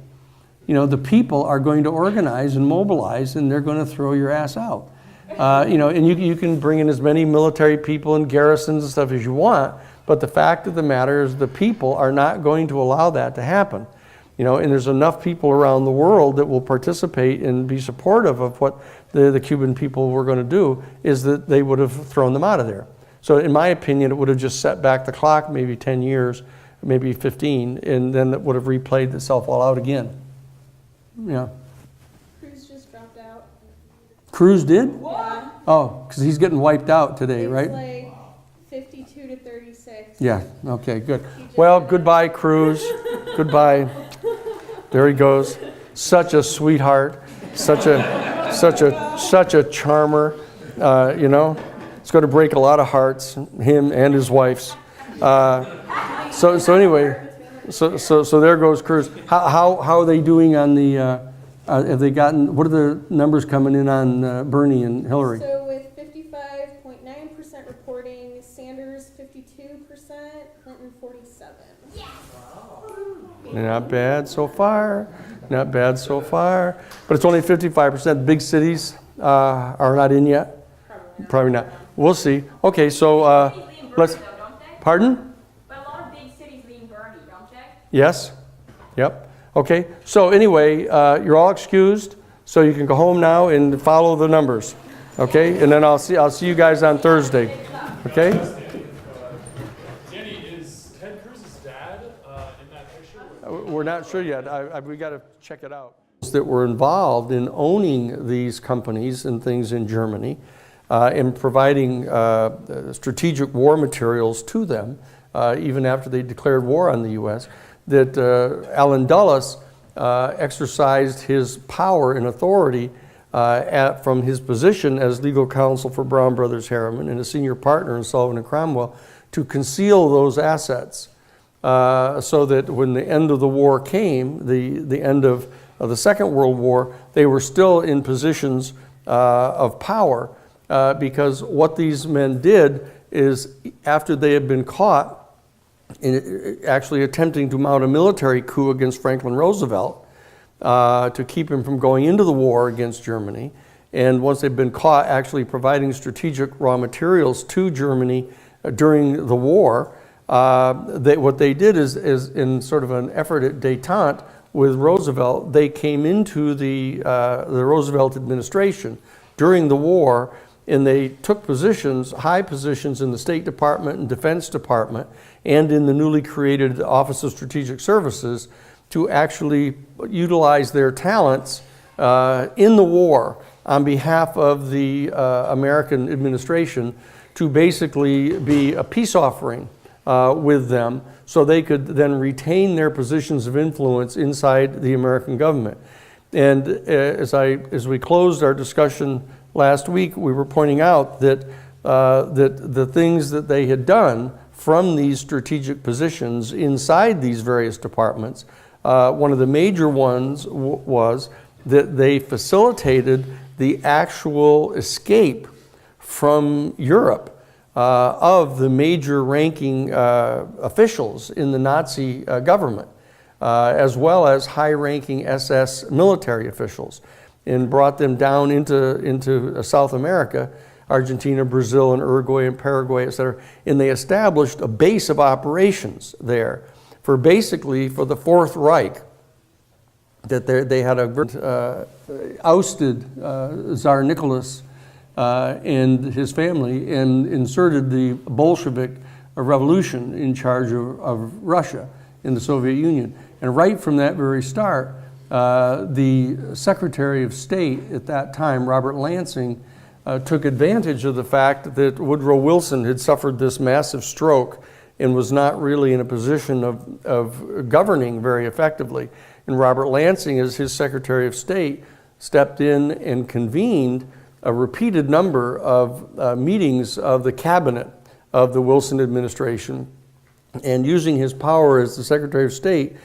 You know, the people are going to organize and mobilize, and they're going to throw your ass out. You know, and you can bring in as many military people and garrisons and stuff as you want, but the fact of the matter is the people are not going to allow that to happen. You know, and there's enough people around the world that will participate and be supportive of what the Cuban people were going to do, is that they would have thrown them out of there. So in my opinion, it would have just set back the clock maybe 10 years, maybe 15, and then it would have replayed itself all out again. Yeah. Cruz just dropped out. Cruz did? Yeah. Oh, because he's getting wiped out today, It's right? like 52 to 36. Yeah, okay, good. Well, goodbye, Cruz. Goodbye. There he goes. Such a sweetheart. Such a charmer. You know, it's going to break a lot of hearts, him and his wife's. So anyway, so there goes Cruz. How are they doing on the? Have they gotten? What are the numbers coming in on Bernie and Hillary? So with 55.9% reporting, Sanders 52%, Clinton 47%. Not bad so far. Not bad so far. But it's only 55%. Big cities are not in yet. Probably not. We'll see. Okay, so let's. Pardon? But a lot of big cities lean Bernie, don't they? Yes. Yep. Okay. So anyway, you're all excused. So you can go home now and follow the numbers. Okay. And then I'll see you guys on Thursday. Okay. Danny, is Ted Cruz's dad in that picture? We're not sure yet. We got to check it out. That were involved in owning these companies and things in Germany, and providing strategic war materials to them, even after they declared war on the U.S., that Allen Dulles exercised his power and authority from his position as legal counsel for Brown Brothers Harriman and a senior partner in Sullivan and Cromwell to conceal those assets, so that when the end of the war came, the end of the Second World War, they were still in positions of power, because what these men did is, after they had been caught in actually attempting to mount a military coup against Franklin Roosevelt to keep him from going into the war against Germany, and once they'd been caught actually providing strategic raw materials to Germany during the war, what they did is in sort of an effort at détente with Roosevelt, they came into the Roosevelt administration during the war, and they took positions, high positions in the State Department and Defense Department and in the newly created Office of Strategic Services to actually utilize their talents in the war on behalf of the American administration to basically be a peace offering with them, so they could then retain their positions of influence inside the American government. And as we closed our discussion last week, we were pointing out that the things that they had done from these strategic positions inside these various departments, one of the major ones was that they facilitated the actual escape from Europe of the major ranking officials in the Nazi government, as well as high-ranking SS military officials, and brought them down into South America, Argentina, Brazil, and Uruguay, and Paraguay, etc. And they established a base of operations there for basically for the Fourth Reich, that they had ousted Tsar Nicholas and his family and inserted the Bolshevik revolution in charge of Russia in the Soviet Union. And right from that very start, the Secretary of State at that time, Robert Lansing, took advantage of the fact that Woodrow Wilson had suffered this massive stroke and was not really in a position of governing very effectively. And Robert Lansing, as his Secretary of State, stepped in and convened a repeated number of meetings of the cabinet of the Wilson administration, and using his power as the Secretary of State,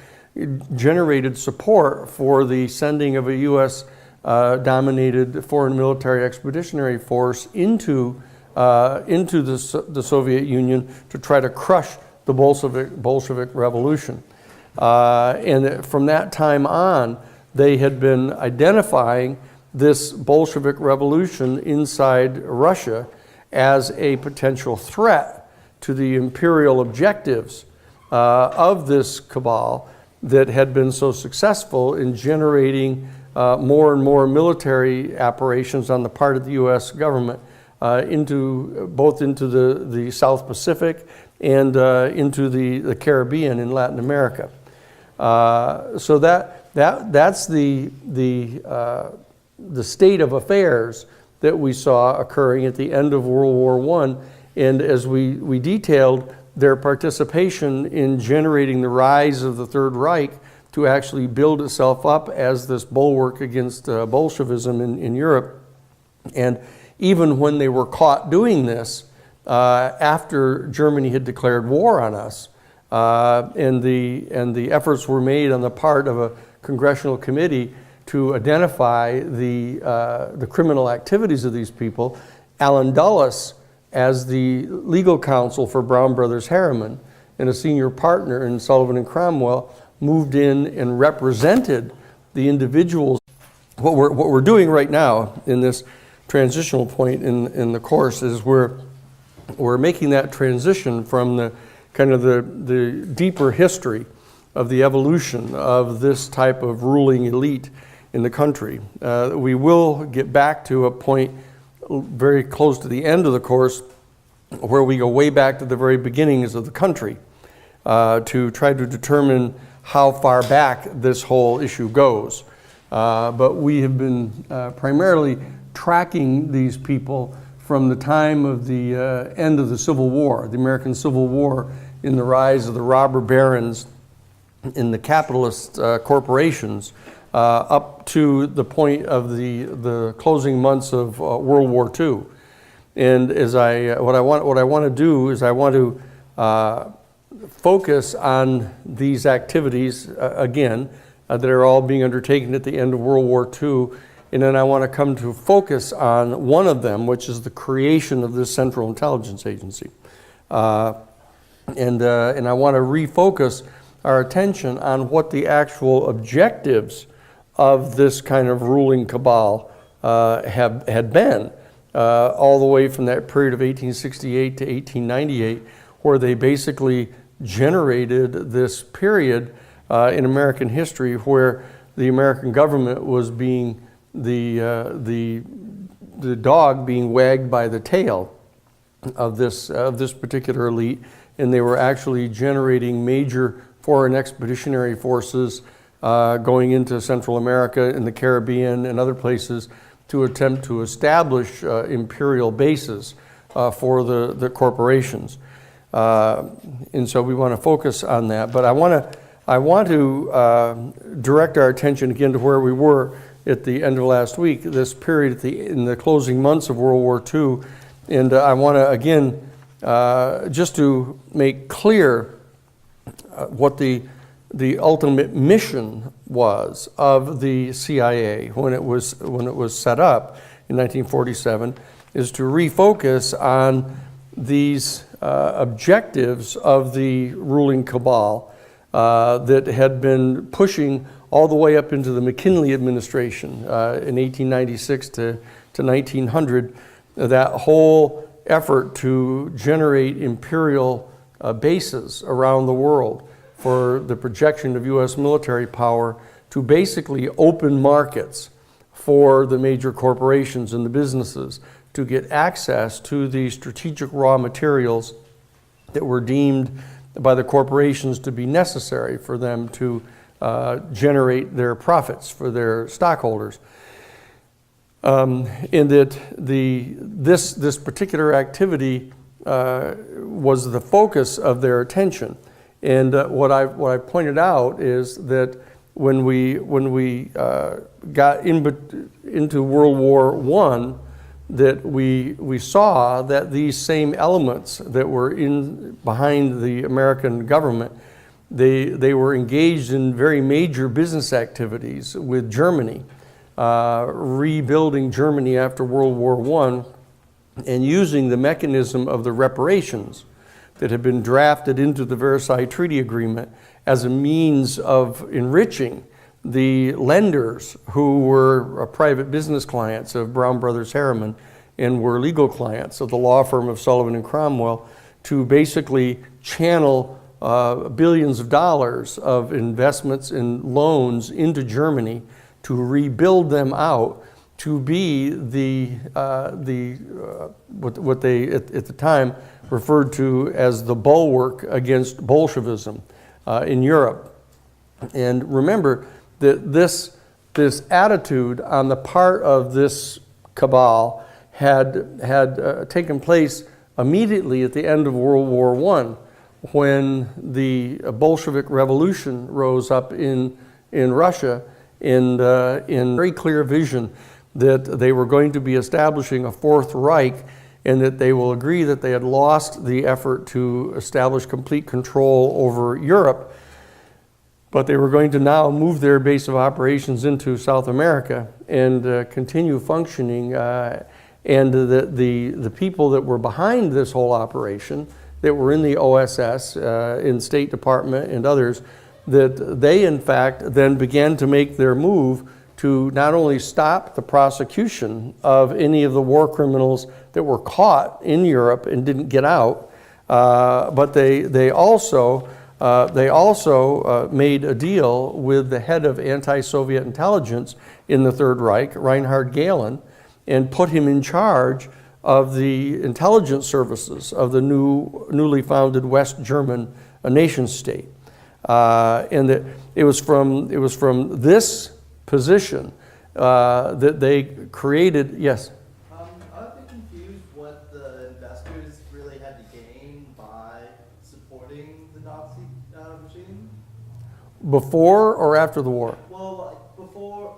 generated support for the sending of a U.S. dominated foreign military expeditionary force into the Soviet Union to try to crush the Bolshevik revolution. And from that time on, they had been identifying this Bolshevik revolution inside Russia as a potential threat to the imperial objectives of this cabal that had been so successful in generating more and more military operations on the part of the U.S. government both into the South Pacific and into the Caribbean and Latin America. So that's the state of affairs that we saw occurring at the end of World War I. And as we detailed, their participation in generating the rise of the Third Reich to actually build itself up as this bulwark against Bolshevism in Europe. And even when they were caught doing this, after Germany had declared war on us, and the efforts were made on the part of a congressional committee to identify the criminal activities of these people, Allen Dulles, as the legal counsel for Brown Brothers Harriman and a senior partner in Sullivan and Cromwell, moved in and represented the individuals. What we're doing right now in this transitional point in the course is we're making that transition from the kind of the deeper history of the evolution of this type of ruling elite in the country. We will get back to a point very close to the end of the course where we go way back to the very beginnings of the country to try to determine how far back this whole issue goes. But we have been primarily tracking these people from the time of the end of the Civil War, the American Civil War, in the rise of the robber barons in the capitalist corporations, up to the point of the closing months of World War II. And as what I want to do is I want to focus on these activities again that are all being undertaken at the end of World War II, and then I want to come to focus on one of them, which is the creation of this Central Intelligence Agency, and I want to refocus our attention on what the actual objectives of this kind of ruling cabal had been, all the way from that period of 1868 to 1898, where they basically generated this period in American history where the American government was being the dog being wagged by the tail of this particular elite, and they were actually generating major foreign expeditionary forces going into Central America and the Caribbean and other places to attempt to establish imperial bases for the corporations. And so we want to focus on that. But I want to direct our attention again to where we were at the end of last week, this period in the closing months of World War II. And I want to, again, just to make clear what the ultimate mission was of the CIA when it was set up in 1947, is to refocus on these objectives of the ruling cabal that had been pushing all the way up into the McKinley administration in 1896 to 1900, that whole effort to generate imperial bases around the world for the projection of U.S. military power to basically open markets for the major corporations and the businesses to get access to the strategic raw materials that were deemed by the corporations to be necessary for them to generate their profits for their stockholders. In that this particular activity was the focus of their attention. And what I pointed out is that when we got into World War I, that we saw that these same elements that were behind the American government, they were engaged in very major business activities with Germany, rebuilding Germany after World War I, and using the mechanism of the reparations that had been drafted into the Versailles Treaty Agreement as a means of enriching the lenders who were private business clients of Brown Brothers Harriman and were legal clients of the law firm of Sullivan and Cromwell, to basically channel billions of dollars of investments and loans into Germany to rebuild them out to be what they at the time referred to as the bulwark against Bolshevism in Europe. And remember that this attitude on the part of this cabal had taken place immediately at the end of World War I, when the Bolshevik Revolution rose up in Russia in very clear vision that they were going to be establishing a Fourth Reich, and that they will agree that they had lost the effort to establish complete control over Europe, but they were going to now move their base of operations into South America and continue functioning. And the people that were behind this whole operation, that were in the OSS, in State Department and others, that they in fact then began to make their move to not only stop the prosecution of any of the war criminals that were caught in Europe and didn't get out, but they also made a deal with the head of anti-Soviet intelligence in the Third Reich, Reinhard Gehlen, and put him in charge of the intelligence services of the newly founded West German nation state. And it was from this position that they created, yes? I'm a bit confused what the investors really had to gain by supporting the Nazi regime. Before or after the war? Well,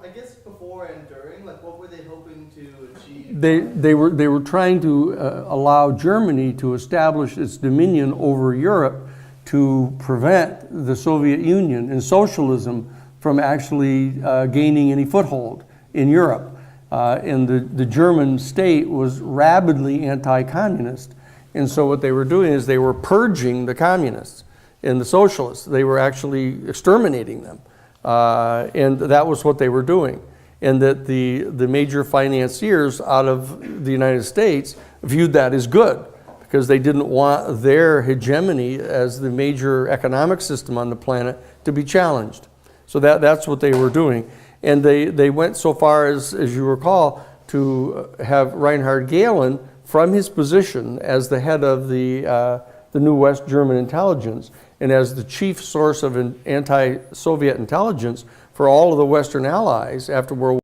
I guess before and during, like what were they hoping to achieve? They were trying to allow Germany to establish its dominion over Europe to prevent the Soviet Union and socialism from actually gaining any foothold in Europe. And the German state was rabidly anti-communist. And so what they were doing is they were purging the communists and the socialists. They were actually exterminating them. And that was what they were doing. And that the major financiers out of the United States viewed that as good, because they didn't want their hegemony as the major economic system on the planet to be challenged. So that's what they were doing. And they went so far as you recall, to have Reinhard Gehlen, from his position as the head of the new West German intelligence and as the chief source of anti-Soviet intelligence for all of the Western allies after World War